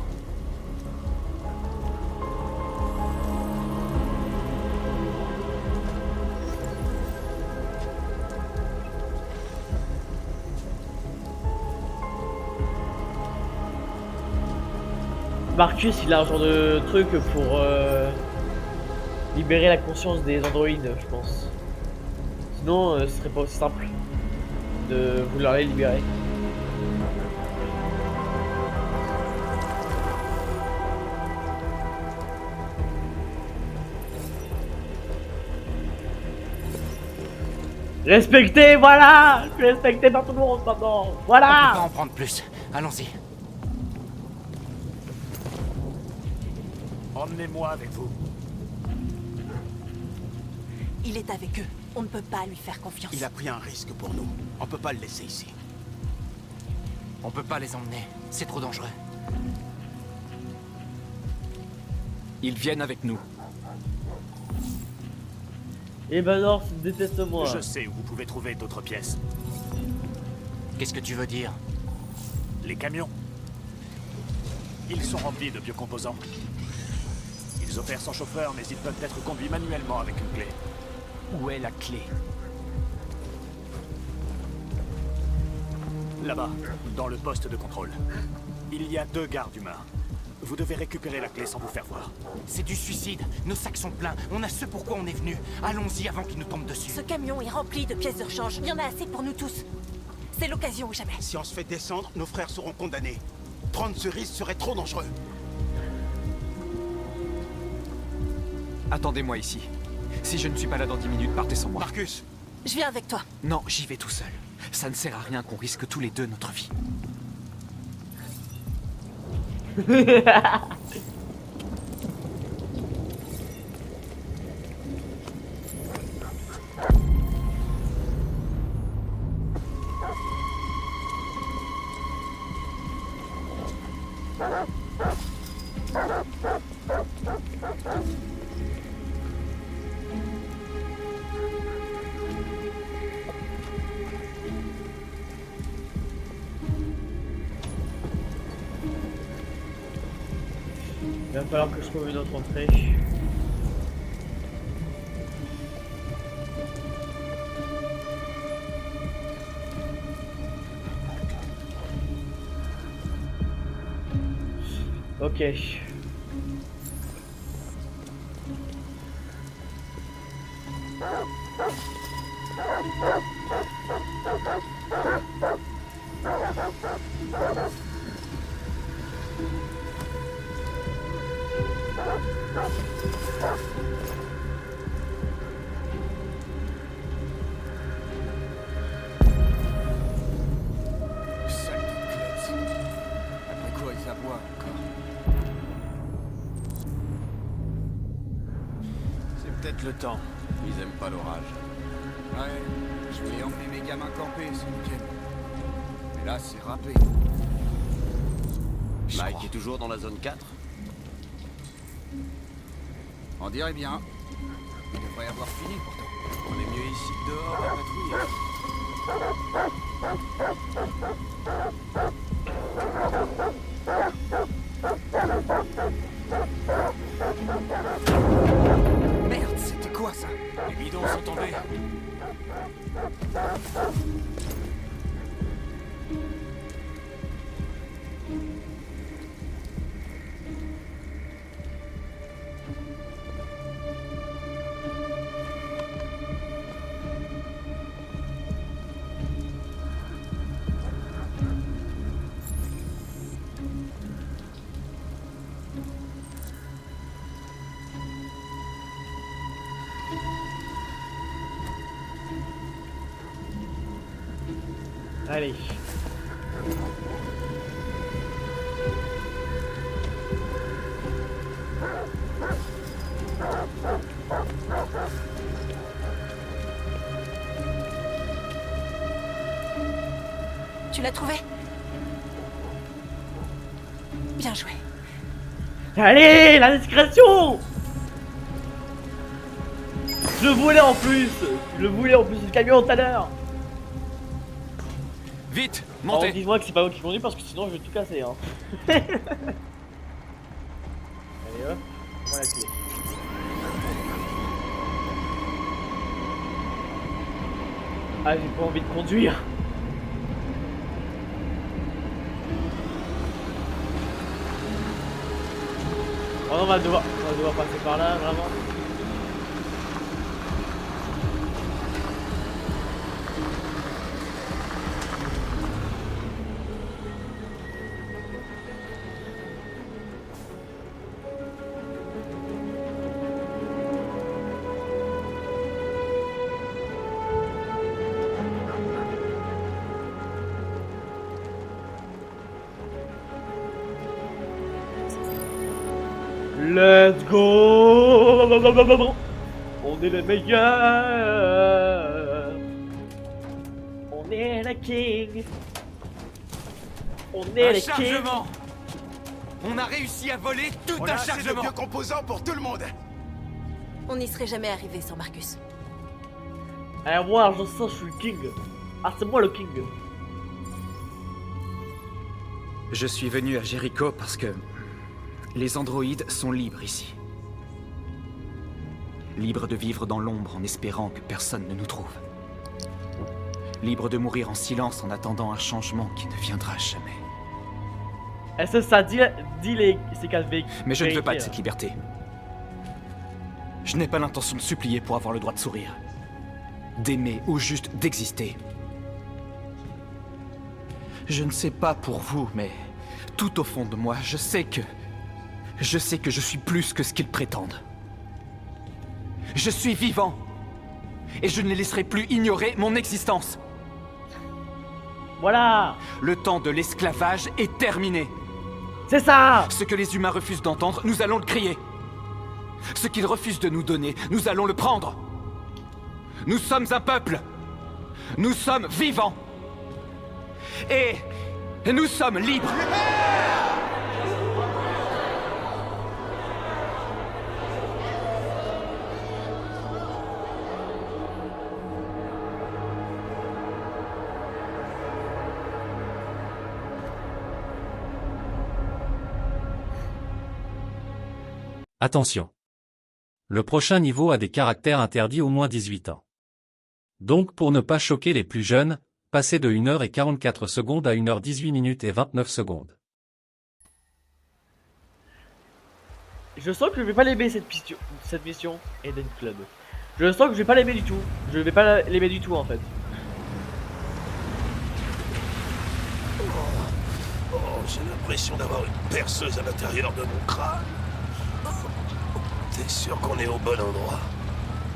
Marcus, il a un genre de truc pour libérer la conscience des androïdes, je pense. Sinon, ce serait pas aussi simple de vouloir les libérer. Respectez, voilà! Je suis respecté par tout le monde maintenant! Voilà! On peut pas en prendre plus. Allons-y. Emmenez-moi avec vous. Il est avec eux. On ne peut pas lui faire confiance. Il a pris un risque pour nous. On peut pas le laisser ici. On peut pas les emmener. C'est trop dangereux. Ils viennent avec nous. Eh ben non, déteste-moi. Je sais où vous pouvez trouver d'autres pièces. Qu'est-ce que tu veux dire? Les camions. Ils sont remplis de biocomposants. Ils opèrent sans chauffeur, mais ils peuvent être conduits manuellement avec une clé. Où est la clé? Là-bas, dans le poste de contrôle. Il y a 2 gardes humains. Vous devez récupérer la clé sans vous faire voir. C'est du suicide. Nos sacs sont pleins. On a ce pourquoi on est venu. Allons-y avant qu'ils nous tombent dessus. Ce camion est rempli de pièces de rechange. Il y en a assez pour nous tous. C'est l'occasion ou jamais. Si on se fait descendre, nos frères seront condamnés. Prendre ce risque serait trop dangereux. Attendez-moi ici. Si je ne suis pas là dans 10 minutes, partez sans moi. Marcus! Je viens avec toi. Non, j'y vais tout seul. Ça ne sert à rien qu'on risque tous les deux notre vie. Il va falloir que je trouve une autre entrée. Ok. Après quoi ils aboient encore? C'est peut-être le temps. Ils aiment pas l'orage. Ouais, je vais emmener mes gamins camper ce week-end. Mais là, c'est râpé. Mike est toujours dans la zone 4? On dirait bien. Il devrait avoir fini pourtant. On est mieux ici que dehors à patrouiller. Merde, c'était quoi ça? Les bidons sont tombés. Allez. Tu l'as trouvé? Bien joué. Allez, la discrétion. Je le voulais en plus. Je le voulais en plus le camion tout à l'heure. Vite, montez. Alors dis-moi que c'est pas moi qui conduis parce que sinon je vais tout casser hein. Allez hop, prends la clé. Ah j'ai pas envie de conduire. Oh non, on va devoir passer par là vraiment. Let's go! On est les meilleurs! On est la king! On est les king! On a réussi à voler tout On un a assez de chargement! vieux composants pour tout le monde. On n'y serait jamais arrivé sans Marcus. Eh moi je sens je suis le king! Ah c'est moi le king! Je suis venu à Jericho parce que les androïdes sont libres ici. Libres de vivre dans l'ombre en espérant que personne ne nous trouve. Libres de mourir en silence en attendant un changement qui ne viendra jamais. Est-ce que ça dit les ces quatre véhicules? Mais je ne veux pas de cette liberté. Je n'ai pas l'intention de supplier pour avoir le droit de sourire. D'aimer ou juste d'exister. Je ne sais pas pour vous, mais tout au fond de moi, je sais que je suis plus que ce qu'ils prétendent. Je suis vivant. Et je ne les laisserai plus ignorer mon existence. Voilà. Le temps de l'esclavage est terminé. C'est ça. Ce que les humains refusent d'entendre, nous allons le crier. Ce qu'ils refusent de nous donner, nous allons le prendre. Nous sommes un peuple. Nous sommes vivants. Et nous sommes libres. Attention. Le prochain niveau a des caractères interdits au moins 18 ans. Donc pour ne pas choquer les plus jeunes, passez de 1h44 secondes à 1h18 minutes et 29 secondes. Je sens que je vais pas l'aimer cette mission Eden Club. Je sens que je vais pas l'aimer du tout. Je vais pas l'aimer du tout en fait. Oh, j'ai l'impression d'avoir une perceuse à l'intérieur de mon crâne. T'es sûr qu'on est au bon endroit?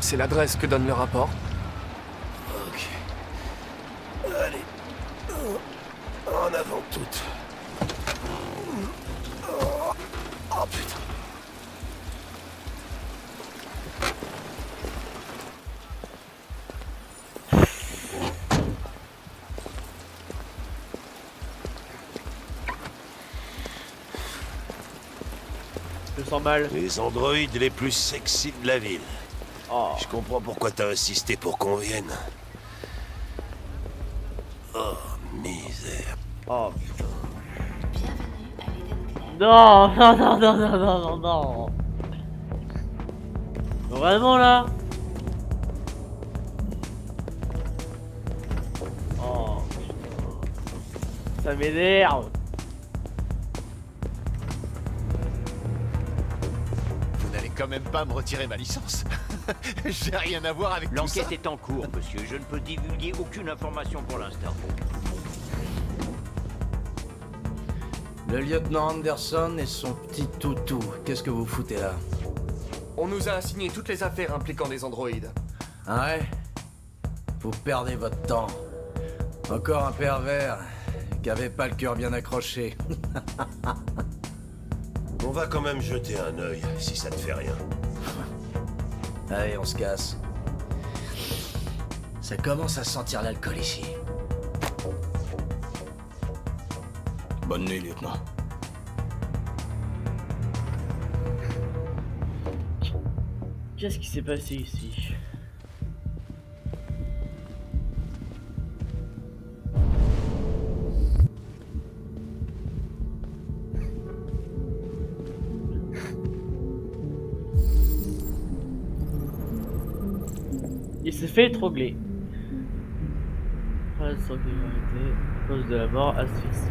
C'est l'adresse que donne le rapport. Ok. Allez. En avant toutes. Oh putain. Je sens mal. Les androïdes les plus sexy de la ville. Oh. Je comprends pourquoi t'as insisté pour qu'on vienne. Oh, misère. Oh putain. Non, non, non, non, non, non, non, non. Vraiment là? Oh putain. Ça m'énerve. Vous n'allez quand même pas me retirer ma licence. J'ai rien à voir avec tout ça. L'enquête est en cours, monsieur. Je ne peux divulguer aucune information pour l'instant. Le lieutenant Anderson et son petit toutou, qu'est-ce que vous foutez là? On nous a assigné toutes les affaires impliquant des androïdes. Ah ouais? Vous perdez votre temps. Encore un pervers qui avait pas le cœur bien accroché. On va quand même jeter un œil, si ça te fait rien. Allez, on se casse. Ça commence à sentir l'alcool ici. Bonne nuit, lieutenant. Qu'est-ce qui s'est passé ici? Il s'est fait étrangler. Phrase sans criminalité, cause de la mort, asphyxie.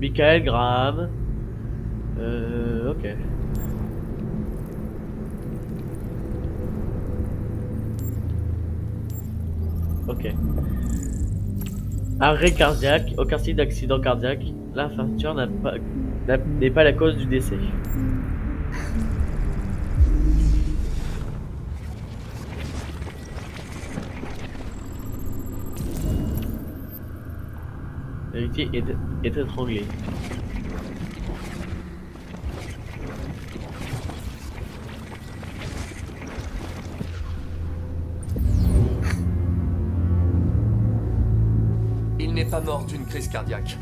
Michael Graham. Ok. Ok. Arrêt cardiaque, aucun signe d'accident cardiaque. L'infarcture n'est pas la cause du décès. La victime est étranglée. Il n'est pas mort d'une crise cardiaque.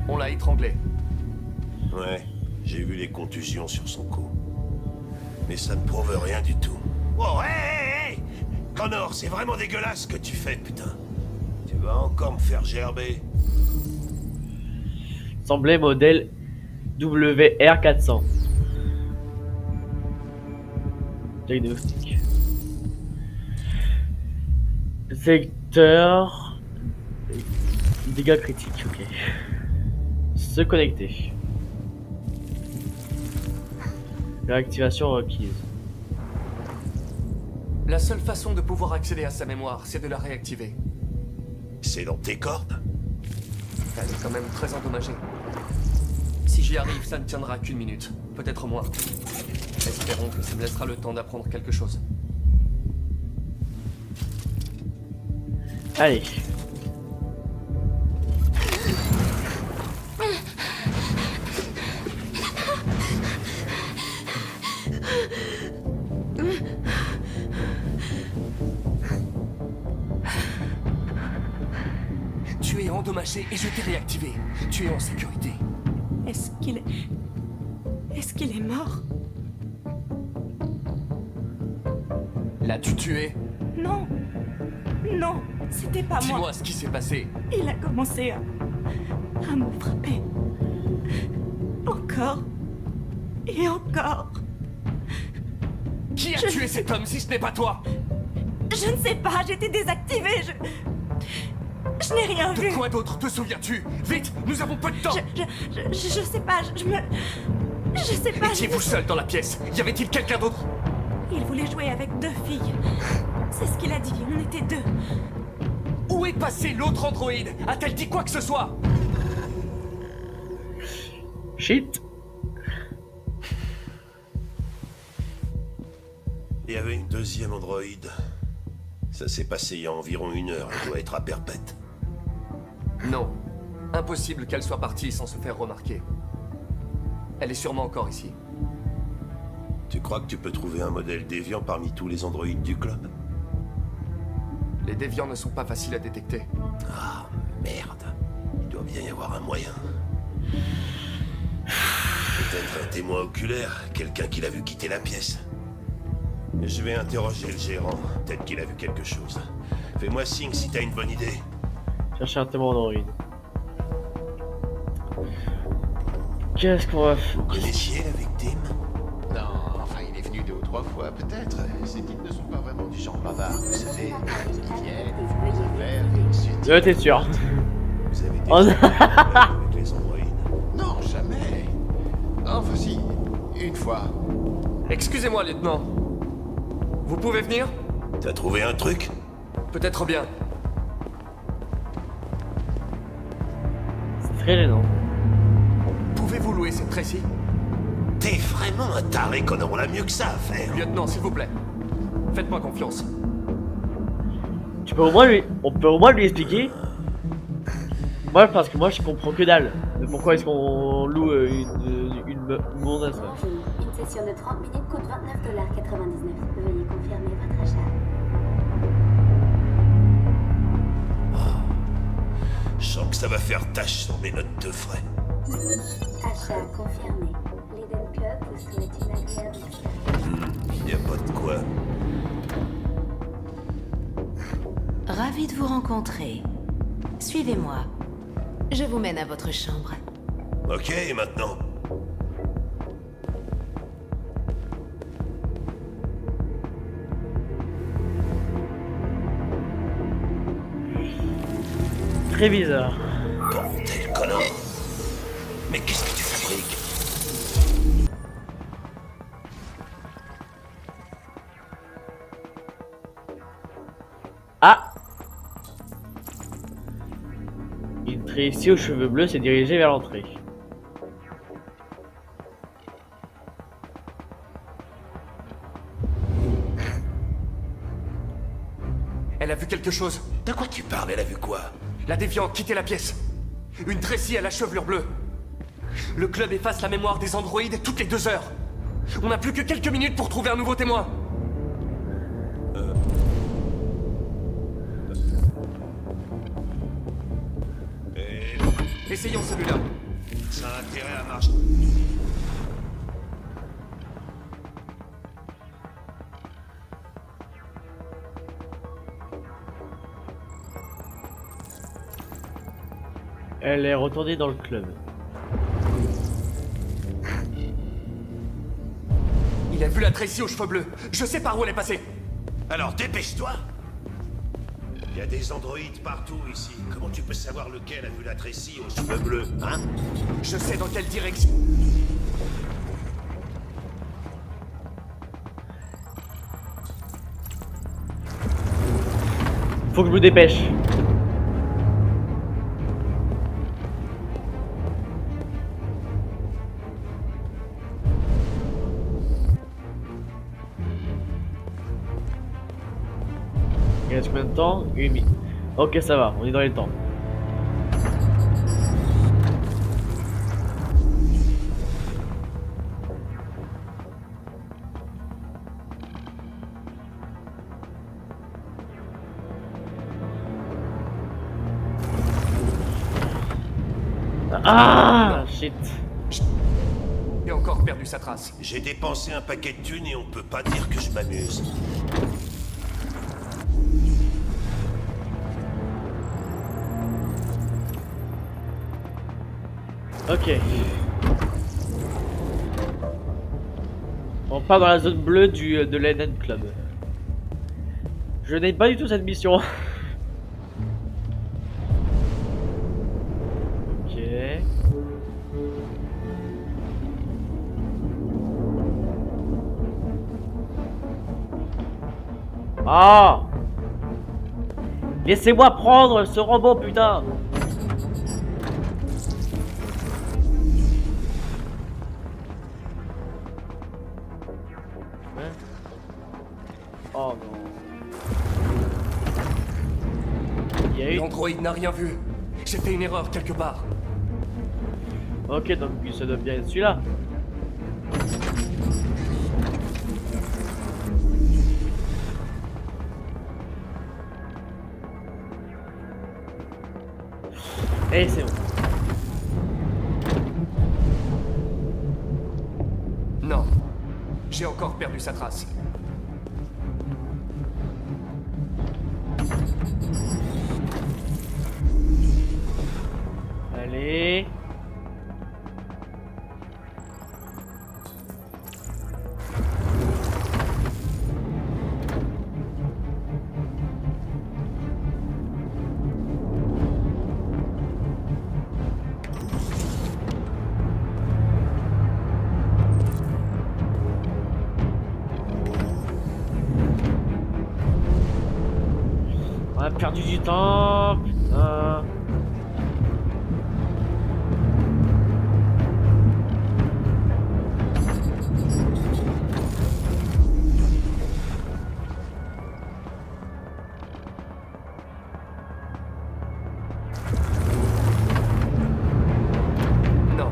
On l'a étranglé. Ouais, j'ai vu les contusions sur son cou. Mais ça ne prouve rien du tout. Oh, hé! Connor, c'est vraiment dégueulasse ce que tu fais, putain. Tu vas encore me faire gerber. Semblait modèle WR400. Diagnostic. Secteur. Dégâts critiques, ok. Se connecter. Réactivation requise. La seule façon de pouvoir accéder à sa mémoire, c'est de la réactiver. C'est dans tes cordes? Elle est quand même très endommagée. Si j'y arrive, ça ne tiendra qu'une minute, peut-être moins. Espérons que ça me laissera le temps d'apprendre quelque chose. Allez. Tu es endommagé et je t'ai réactivé. Tu es en sécurité. Est-ce qu'il est mort? L'as-tu tué? Non. Non, c'était pas moi. Dis-moi ce qui s'est passé. Il a commencé à me frapper. Encore. Et encore. Qui a tué cet homme si ce n'est pas toi? Je ne sais pas, j'étais désactivée, Je n'ai rien vu. De quoi d'autre te souviens-tu? Vite, nous avons peu de temps. Je sais pas, je sais pas. Étiez-vous seul dans la pièce? Y avait-il quelqu'un d'autre? Il voulait jouer avec 2 filles. C'est ce qu'il a dit, on était 2. Où est passé l'autre androïde? A-t-elle dit quoi que ce soit? Shit. Il y avait une deuxième androïde. Ça s'est passé il y a environ 1 heure, elle doit être à perpète. Non. Impossible qu'elle soit partie sans se faire remarquer. Elle est sûrement encore ici. Tu crois que tu peux trouver un modèle déviant parmi tous les androïdes du club? Les déviants ne sont pas faciles à détecter. Ah, merde. Il doit bien y avoir un moyen. Peut-être un témoin oculaire, quelqu'un qui l'a vu quitter la pièce. Je vais interroger le gérant, peut-être qu'il a vu quelque chose. Fais-moi signe si t'as une bonne idée. Chercher un témoin Android. Qu'est-ce qu'on va faire? Vous connaissiez la victime? Non, enfin, il est venu 2 ou 3 fois, peut-être. Ces types ne sont pas vraiment du genre bavard, vous savez. Ils viennent, ils font des affaires, et ensuite... Ouais, t'es sûr? Vous avez Oh, des avec les androïdes? Non, jamais. Enfin, si, une fois. Excusez-moi, lieutenant. Vous pouvez venir? T'as trouvé un truc? Peut-être bien. C'est très gênant. Pouvez-vous louer cette Tracy? T'es vraiment un taré, Connor, on a mieux que ça à faire. Lieutenant, s'il vous plaît. Faites-moi confiance. Tu peux au moins lui... On peut au moins lui expliquer. Moi, parce que moi, je comprends que dalle. Mais pourquoi est-ce qu'on loue une gonzesse? Une session de 30 minutes coûte $29,99. Veuillez confirmer votre achat. Je sens que ça va faire tâche sur mes notes de frais. Achat confirmé. L'Eden Club vous souhaite une agréable soirée. Y a pas de quoi. Ravi de vous rencontrer. Suivez-moi. Je vous mène à votre chambre. Ok, et maintenant? Très bizarre. Bordel, Connor. Mais qu'est-ce que tu fabriques? Ah! Une Tracy aux cheveux bleus s'est dirigée vers l'entrée. Elle a vu quelque chose. De quoi tu parles? Elle a vu quoi? La déviante quitter la pièce. Une Tracy à la chevelure bleue. Le club efface la mémoire des androïdes toutes les 2 heures. On n'a plus que quelques minutes pour trouver un nouveau témoin. Essayons celui-là. Ça a intérêt à marcher. Elle est retournée dans le club. Il a vu la Tracy aux cheveux bleus. Je sais par où elle est passée. Alors dépêche-toi. Il y a des androïdes partout ici. Comment tu peux savoir lequel a vu la Tracy aux cheveux bleus, hein? Je sais dans quelle direction. Faut que je me dépêche. Il reste combien de temps? 1 minute. Ok, ça va, on est dans les temps. Ah, shit. J'ai encore perdu sa trace. J'ai dépensé un paquet de thunes et on peut pas dire que je m'amuse. Ok. On part dans la zone bleue de l'Eden Club. Je n'aime pas du tout cette mission. Ah! Laissez-moi prendre ce robot, putain! Hein? Oh non. L'androïde n'a rien vu. J'ai fait une erreur quelque part. Ok, donc ça doit bien être celui-là. Et c'est bon. Non. J'ai encore perdu sa trace. Allez. On a perdu du temps, putain. Non.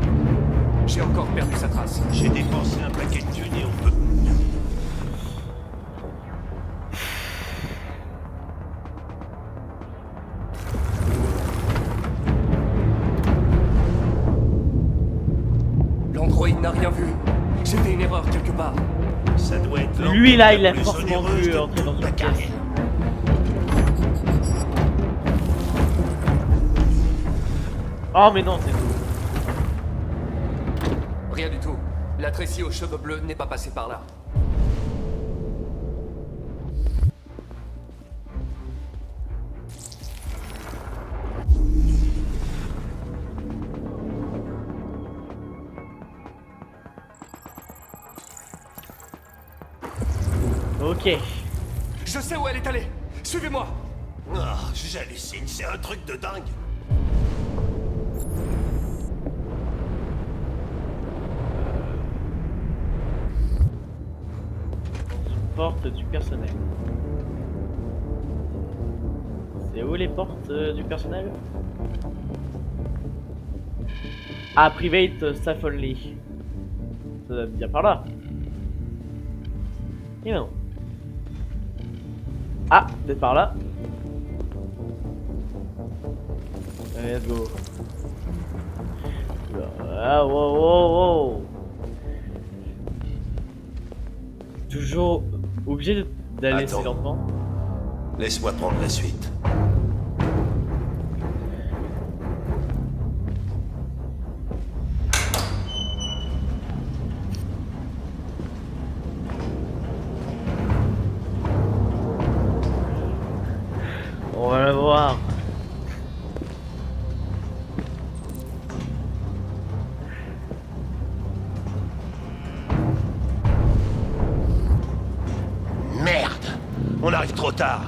J'ai encore perdu sa trace. J'ai dépensé un paquet de thunes et on peut... L'androïde n'a rien vu. J'ai fait une erreur quelque part. Ça doit être Lui là, il a plus forcément onéreuse vu de entrer dans toute une ta pièce. carrière. Oh mais non, c'est tout. Rien du tout. La Tracy aux cheveux bleus n'est pas passée par là. Ok. Je sais où elle est allée. Suivez-moi. Ah, j'hallucine, c'est un truc de dingue. Porte du personnel. C'est où les portes du personnel? Ah, private staff only. Ça doit bien par là. Et non. Ah, peut-être par là. Allez, let's go. Ah, wow, wow, wow. Toujours obligé d'aller si lentement. Laisse-moi prendre la suite. On va la voir. Merde! On arrive trop tard.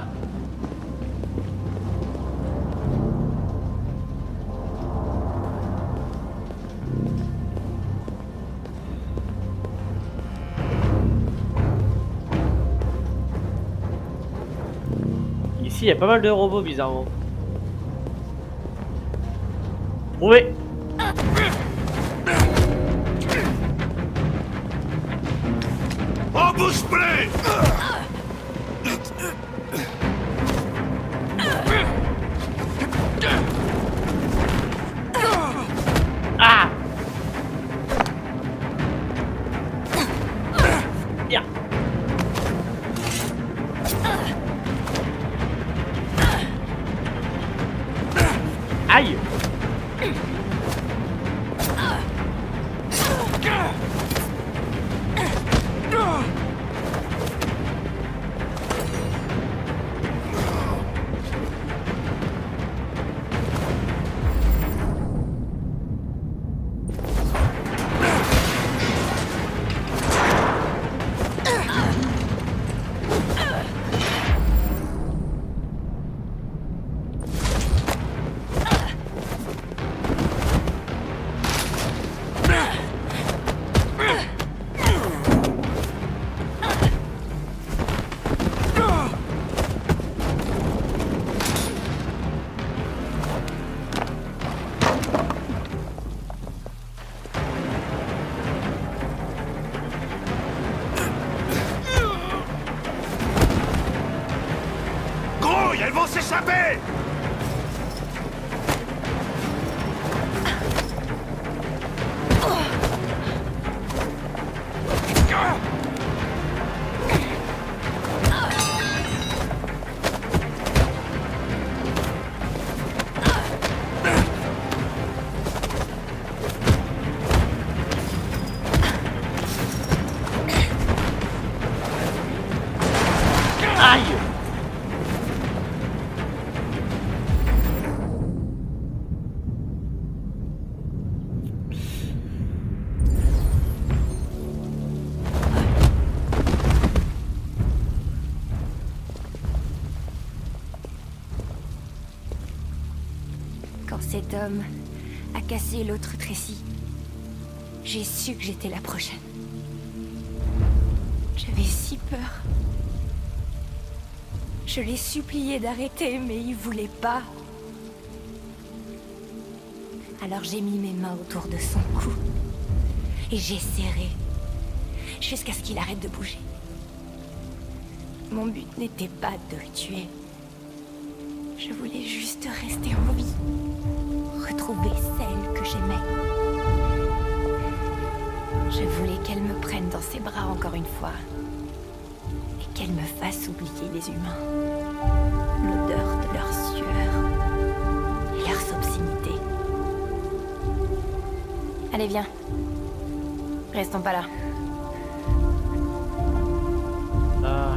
Ici, il y a pas mal de robots, bizarrement. Oui. En bouche pleine! Ah! Yeah. Aïe! Elles vont s'échapper! Aïe! Quand cet homme a cassé l'autre Tracy, j'ai su que j'étais la prochaine. J'avais si peur. Je l'ai supplié d'arrêter, mais il voulait pas. Alors j'ai mis mes mains autour de son cou. Et j'ai serré. Jusqu'à ce qu'il arrête de bouger. Mon but n'était pas de le tuer. Je voulais juste rester en vie. Retrouver celle que j'aimais. Je voulais qu'elle me prenne dans ses bras encore une fois. Et qu'elle me fasse oublier les humains. L'odeur de leur sueur. Et leurs obscénités. Allez, viens. Restons pas là. Ah.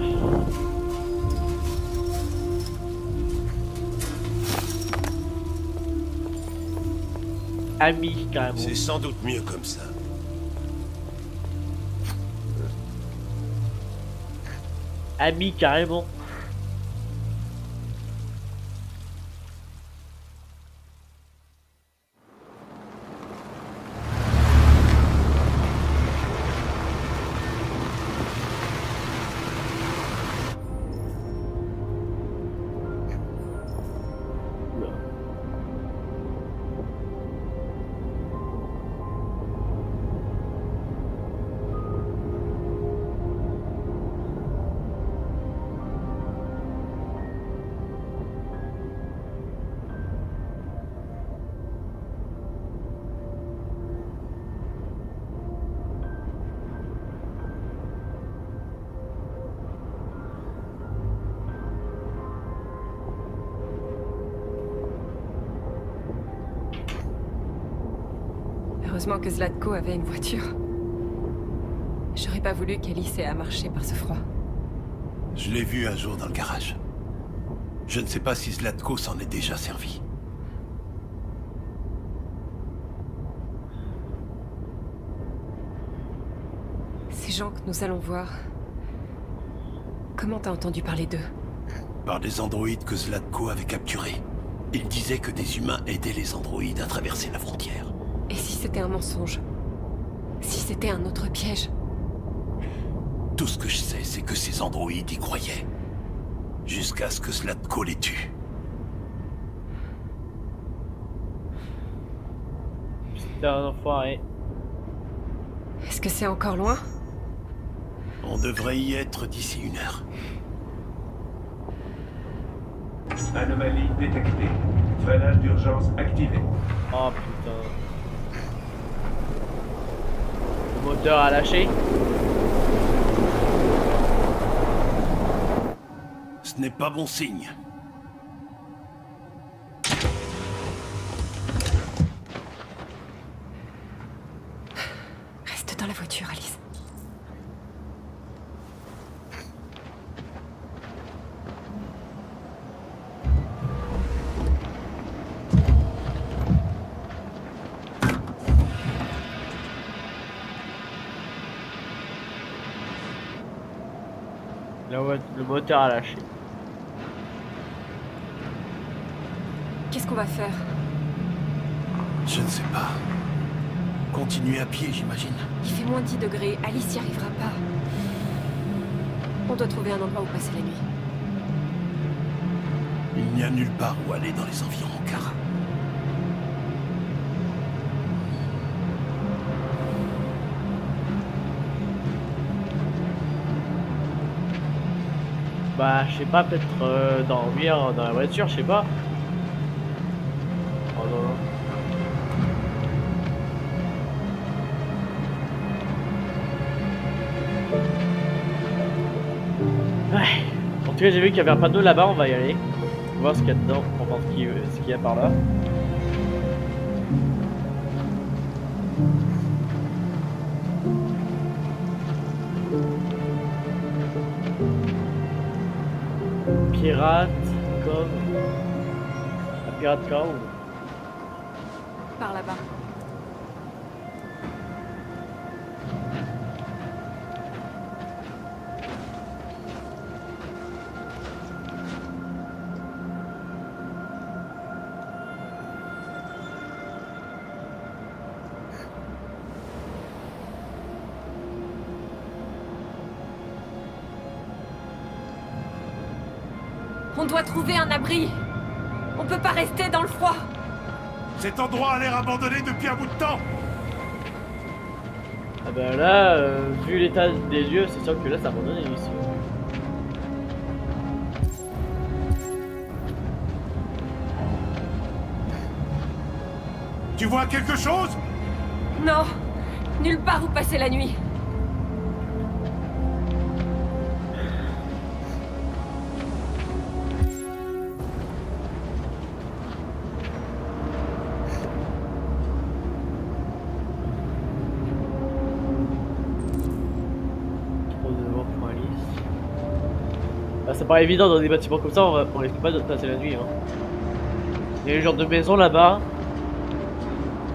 Ami, carrément. C'est sans doute mieux comme ça. Ami, carrément. Heureusement que Zlatko avait une voiture. J'aurais pas voulu qu'Alice ait à marcher par ce froid. Je l'ai vu un jour dans le garage. Je ne sais pas si Zlatko s'en est déjà servi. Ces gens que nous allons voir... Comment t'as entendu parler d'eux? Par des androïdes que Zlatko avait capturés. Il disait que des humains aidaient les androïdes à traverser la frontière. Et si c'était un mensonge? Si c'était un autre piège? Tout ce que je sais, c'est que ces androïdes y croyaient. Jusqu'à ce que Zlatko les tue. C'est un enfoiré. Est-ce que c'est encore loin? On devrait y être d'ici 1 heure. Anomalie détectée. Freinage d'urgence activé. Oh putain. Le moteur a lâché. Ce n'est pas bon signe. Reste dans la voiture, Alice. Le moteur a lâché. Qu'est-ce qu'on va faire? Je ne sais pas. Continuer à pied, j'imagine. Il fait moins 10 degrés, Alice y arrivera pas. On doit trouver un endroit où passer la nuit. Il n'y a nulle part où aller dans les environs, Kara. Bah, je sais pas, peut-être dormir dans la voiture, je sais pas. Oh non, non. Ouais. En tout cas, j'ai vu qu'il y avait un panneau là-bas, on va y aller. On va voir ce qu'il y a dedans, on va voir ce qu'il y a par là. Pirate, comme... La pirate Cove. Par là-bas. On doit trouver un abri. On peut pas rester dans le froid. Cet endroit a l'air abandonné depuis un bout de temps. Ah bah là, vu l'état des lieux, c'est sûr que là, c'est abandonné ici. Tu vois quelque chose? Non, nulle part où passer la nuit. Bah, ça paraît évident dans des bâtiments comme ça, on risque pas de passer la nuit. Hein. Il y a une genre de maison là-bas.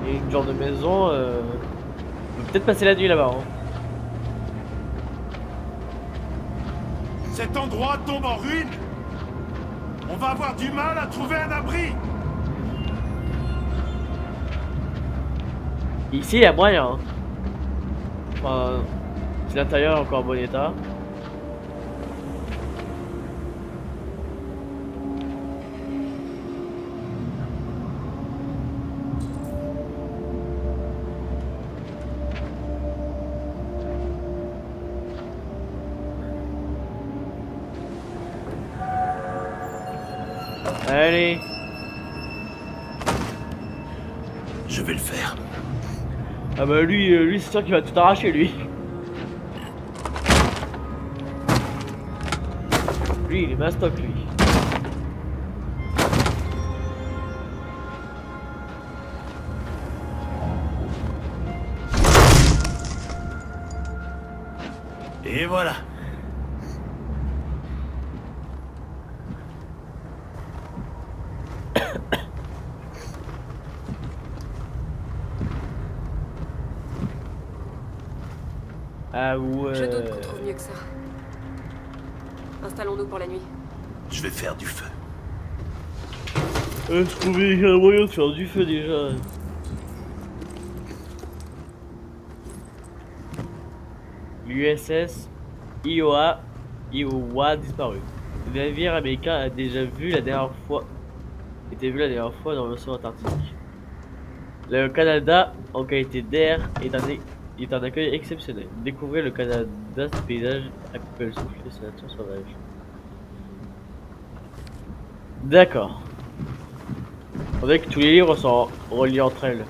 Et une genre de maison. On peut peut-être passer la nuit là-bas. Hein. Cet endroit tombe en ruine. On va avoir du mal à trouver un abri. Ici, il y a moyen. Hein. Enfin, si l'intérieur est encore en bon état. Allez. Je vais le faire. Ah bah lui c'est sûr qu'il va tout arracher lui. Lui il est mastoc lui. Et voilà. Ah ouais. Je doute qu'on trouve mieux que ça. Installons-nous pour la nuit. Je vais faire du feu. Je trouvais un moyen de faire du feu déjà. L'USS Iowa disparu. Le navire américain a déjà vu la dernière fois dans l'océan Atlantique. Le Canada, en qualité d'air, est un accueil exceptionnel. Découvrez le Canada, ce paysage à couper le souffle de sa nature sauvage. D'accord. On dirait que tous les livres sont reliés entre elles.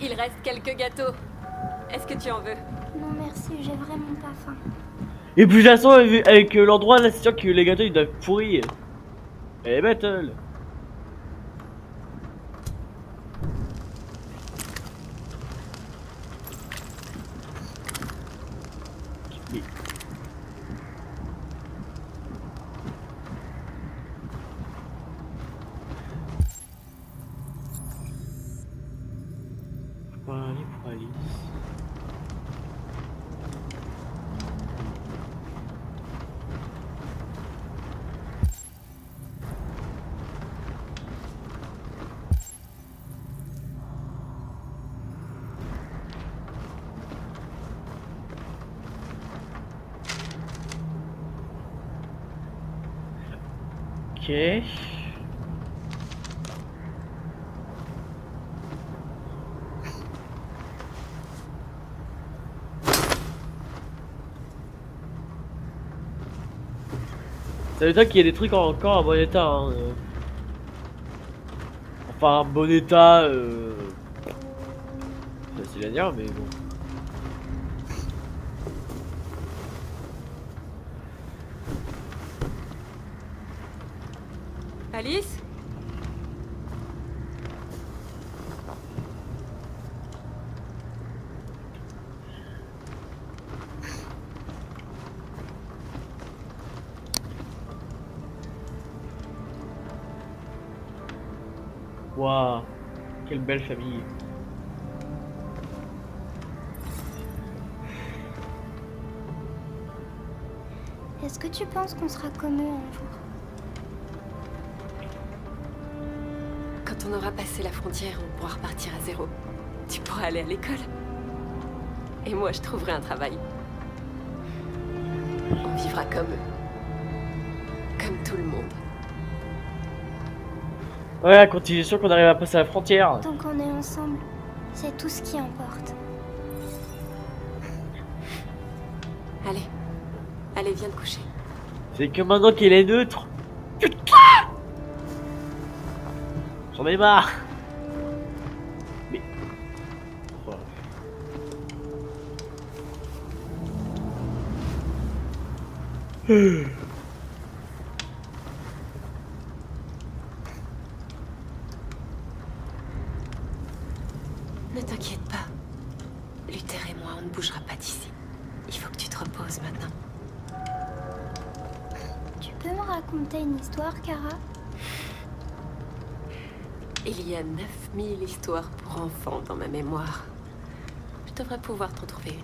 Il reste quelques gâteaux. Est-ce que tu en veux? Non merci, j'ai vraiment pas faim. Et puis de toute façon, avec l'endroit là, c'est sûr que les gâteaux ils doivent pourrir. Et battle. Pour Alice. Ok. Ça veut dire qu'il y a des trucs encore en bon état. Hein. Enfin, en bon état. C'est facile à dire, mais bon. Alice? Waouh, quelle belle famille. Est-ce que tu penses qu'on sera comme eux un jour? Quand on aura passé la frontière, on pourra repartir à zéro. Tu pourras aller à l'école. Et moi, je trouverai un travail. On vivra comme eux. Comme tout le monde. Ouais, à condition qu'on arrive à passer la frontière. Tant qu'on est ensemble, c'est tout ce qui importe. Allez. Allez, viens te coucher. C'est que maintenant qu'il est neutre. J'en ai marre. Mais... Ne t'inquiète pas. Luther et moi, on ne bougera pas d'ici. Il faut que tu te reposes maintenant. Tu peux me raconter une histoire, Kara? Il y a 9000 histoires pour enfants dans ma mémoire. Je devrais pouvoir t'en trouver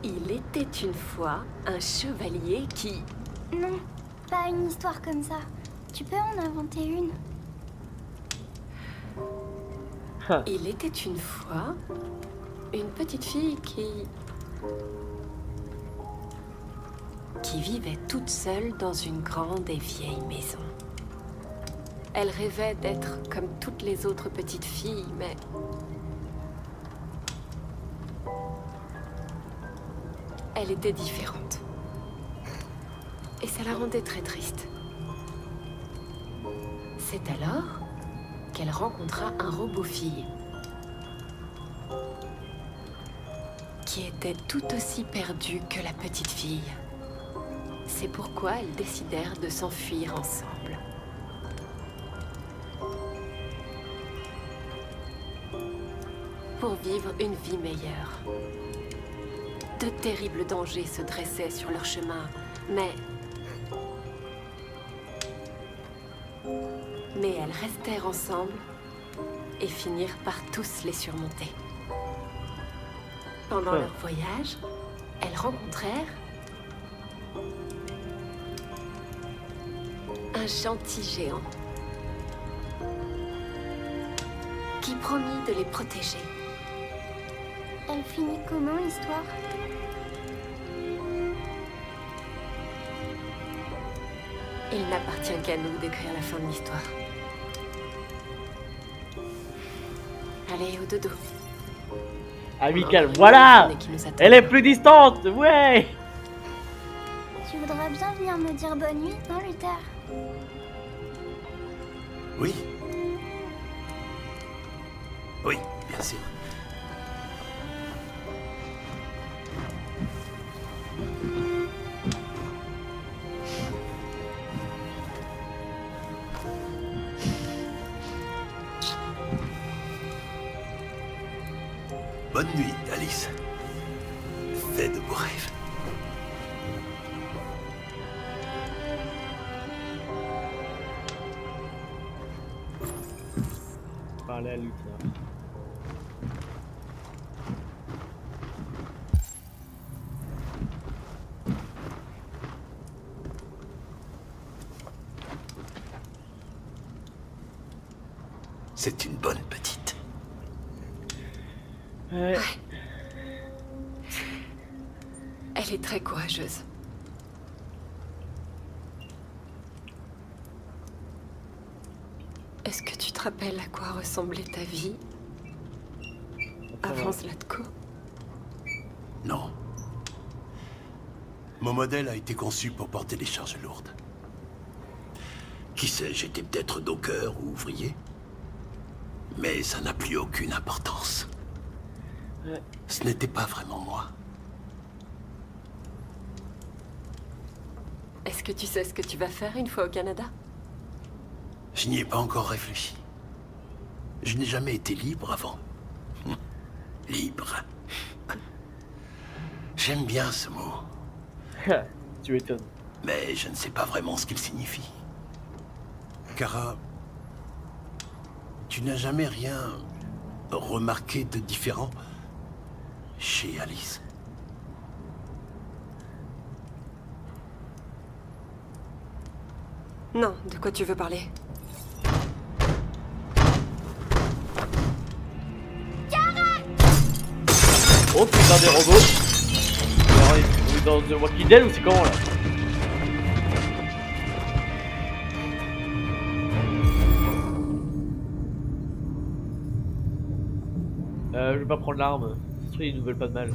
une. Il était une fois un chevalier qui... Non, pas une histoire comme ça. Tu peux en inventer une? Il était une fois une petite fille qui vivait toute seule dans une grande et vieille maison. Elle rêvait d'être comme toutes les autres petites filles, mais elle était différente. Et ça la rendait très triste. C'est alors qu'elle rencontra un robot-fille qui était tout aussi perdu que la petite fille. C'est pourquoi elles décidèrent de s'enfuir ensemble. Pour vivre une vie meilleure. De terribles dangers se dressaient sur leur chemin, mais elles restèrent ensemble et finirent par tous les surmonter. Pendant leur voyage, elles rencontrèrent un gentil géant qui promit de les protéger. Elle finit comment, l'histoire? Il n'appartient qu'à nous d'écrire la fin de l'histoire. Allez, au dodo. Amical, voilà. Elle est plus distante, ouais. Tu voudrais bien venir me dire bonne nuit, non, Luther? Oui. Oui, bien sûr. Bonne nuit, Alice. Fais de beaux rêves. Parler à Luther. C'est une bonne petite. Ouais. Elle est très courageuse. Est-ce que tu te rappelles à quoi ressemblait ta vie avant Zlatko? Non. Mon modèle a été conçu pour porter des charges lourdes. Qui sait, j'étais peut-être docker ou ouvrier. Mais ça n'a plus aucune importance. Ce n'était pas vraiment moi. Est-ce que tu sais ce que tu vas faire une fois au Canada? Je n'y ai pas encore réfléchi. Je n'ai jamais été libre avant. Libre. J'aime bien ce mot. Tu m'étonnes. Mais je ne sais pas vraiment ce qu'il signifie. Kara, tu n'as jamais rien remarqué de différent chez Alice? Non, de quoi tu veux parler? Oh putain des robots. Alors, on est dans The Walking Dead ou c'est comment là? Je vais pas prendre l'arme. C'est sûr ils nous veulent pas de mal.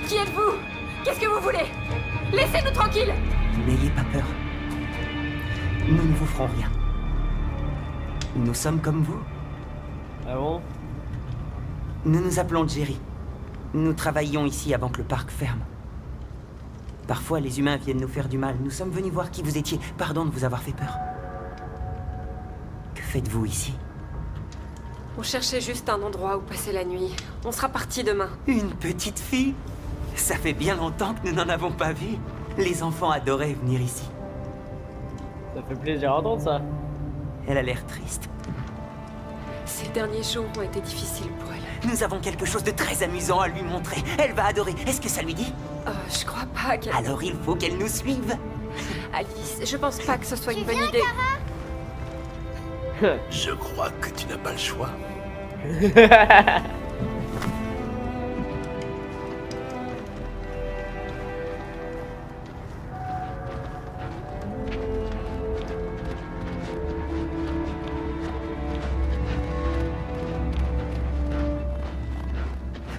Qui êtes-vous? Qu'est-ce que vous voulez? Laissez-nous tranquilles! N'ayez pas peur. Nous ne vous ferons rien. Nous sommes comme vous. Ah bon? Nous nous appelons Jerry. Nous travaillions ici avant que le parc ferme. Parfois, les humains viennent nous faire du mal. Nous sommes venus voir qui vous étiez. Pardon de vous avoir fait peur. Que faites-vous ici? On cherchait juste un endroit où passer la nuit. On sera parti demain. Une petite fille? Ça fait bien longtemps que nous n'en avons pas vu. Les enfants adoraient venir ici. Ça fait plaisir à entendre ça. Elle a l'air triste. Ces derniers jours ont été difficiles pour elle. Nous avons quelque chose de très amusant à lui montrer. Elle va adorer. Est-ce que ça lui dit? Je crois pas qu'elle... Alors il faut qu'elle nous suive. Alice, je pense pas que ce soit une bonne idée. Je crois que tu n'as pas le choix.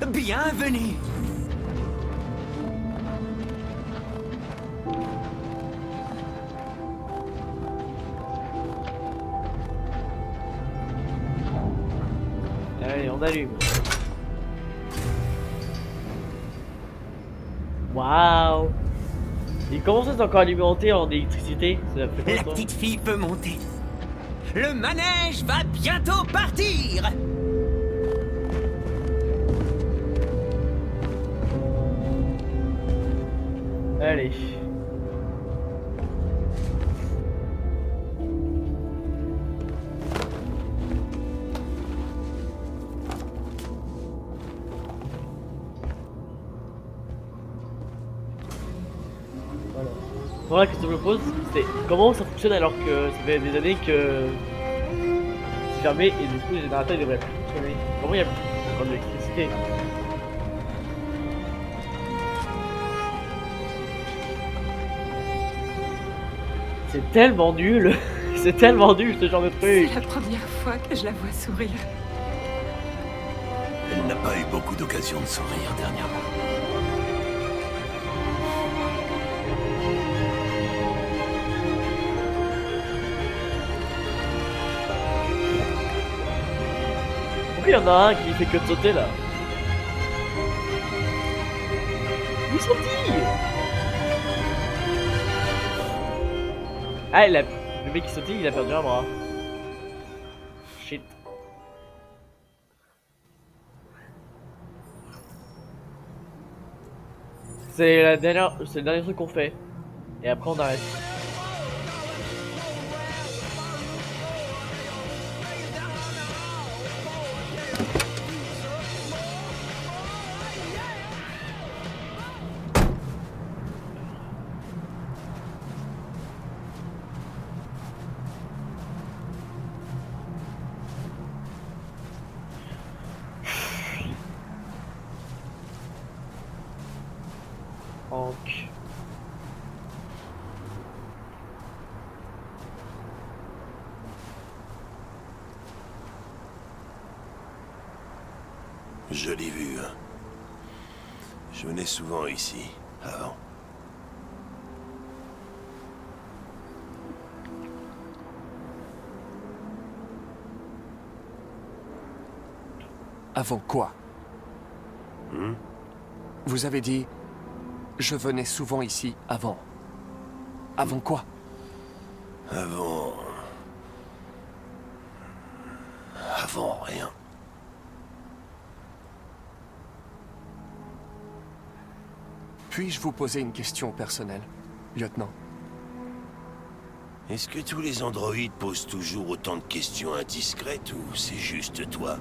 Bienvenue. Allez, on allume. Waouh! Et comment ça c'est encore alimenté en électricité? Ça fait La petite fille peut monter. Le manège va bientôt partir. Allez. Voilà, la question que je me pose, c'est comment ça fonctionne alors que ça fait des années que c'est fermé et du coup les générateurs ils devraient plus fonctionner. Comment il y a plus de l'électricité? C'est tellement nul. C'est tellement nul ce genre de truc. C'est la première fois que je la vois sourire. Elle n'a pas eu beaucoup d'occasions de sourire dernièrement. Pourquoi il y en a un qui fait que de sauter là? Où sont-ils? Ah, le mec qui sautait, il a perdu un bras. Shit. C'est le dernier truc qu'on fait. Et après on arrête. Jolie vue, hein. Je venais souvent ici, avant. Avant quoi? Hmm? Vous avez dit... Je venais souvent ici avant. Avant quoi? Avant... Avant rien. Puis-je vous poser une question personnelle, lieutenant? Est-ce que tous les androïdes posent toujours autant de questions indiscrètes ou c'est juste toi?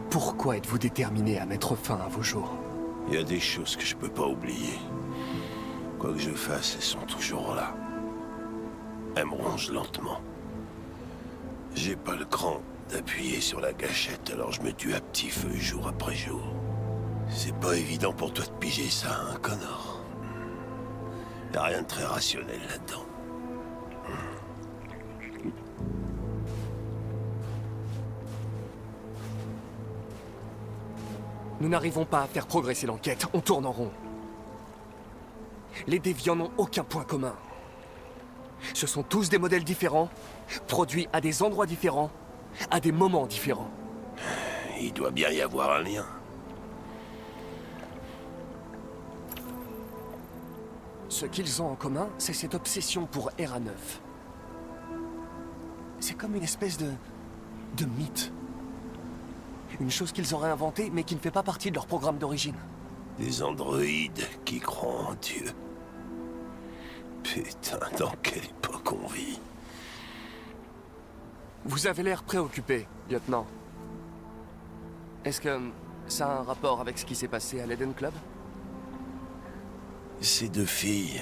Pourquoi êtes-vous déterminé à mettre fin à vos jours? Il y a des choses que je peux pas oublier. Quoi que je fasse, elles sont toujours là. Elles me rongent lentement. J'ai pas le cran d'appuyer sur la gâchette, alors je me tue à petit feu jour après jour. C'est pas évident pour toi de piger ça, hein, Connor? Y a rien de très rationnel là-dedans. Nous n'arrivons pas à faire progresser l'enquête, on tourne en rond. Les déviants n'ont aucun point commun. Ce sont tous des modèles différents, produits à des endroits différents, à des moments différents. Il doit bien y avoir un lien. Ce qu'ils ont en commun, c'est cette obsession pour ERA-9. C'est comme une espèce de mythe. Une chose qu'ils auraient inventée, mais qui ne fait pas partie de leur programme d'origine. Des androïdes qui croient en Dieu. Putain, dans quelle époque on vit? Vous avez l'air préoccupé, lieutenant. Est-ce que ça a un rapport avec ce qui s'est passé à l'Eden Club? Ces deux filles...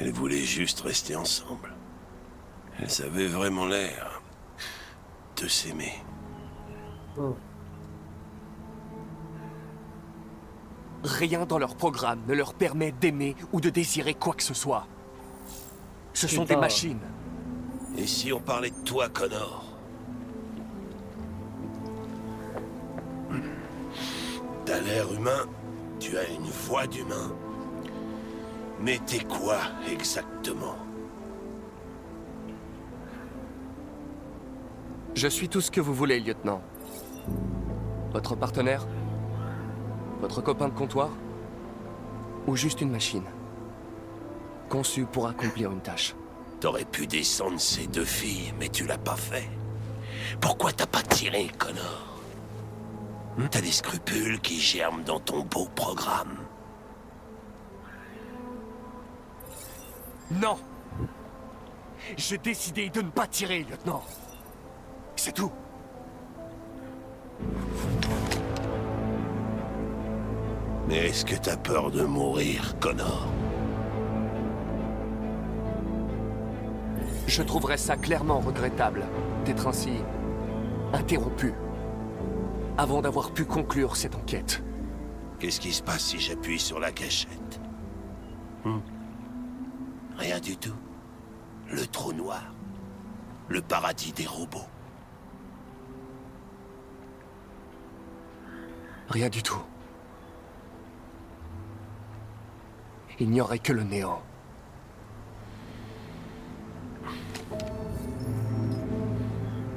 Elles voulaient juste rester ensemble. Elles avaient vraiment l'air... de s'aimer. Rien dans leur programme ne leur permet d'aimer ou de désirer quoi que ce soit. Ce sont des machines. Et si on parlait de toi, Connor? T'as l'air humain, tu as une voix d'humain. Mais t'es quoi, exactement? Je suis tout ce que vous voulez, lieutenant. Votre partenaire? Votre copain de comptoir? Ou juste une machine? Conçue pour accomplir une tâche. T'aurais pu descendre ces deux filles, mais tu l'as pas fait. Pourquoi t'as pas tiré, Connor? T'as des scrupules qui germent dans ton beau programme. Non! J'ai décidé de ne pas tirer, lieutenant. C'est tout. Mais est-ce que t'as peur de mourir, Connor? Je trouverais ça clairement regrettable d'être ainsi interrompu avant d'avoir pu conclure cette enquête. Qu'est-ce qui se passe si j'appuie sur la gâchette? Rien du tout. Le trou noir. Le paradis des robots. Rien du tout. Il n'y aurait que le néant.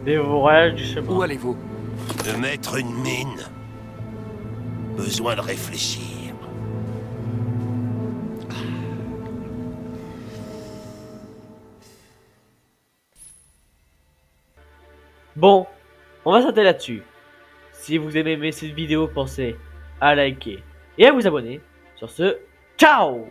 Dévorage du chemin. Où allez-vous? De mettre une mine. Besoin de réfléchir. Bon, on va s'arrêter là-dessus. Si vous aimez cette vidéo, pensez à liker et à vous abonner. Sur ce, ciao!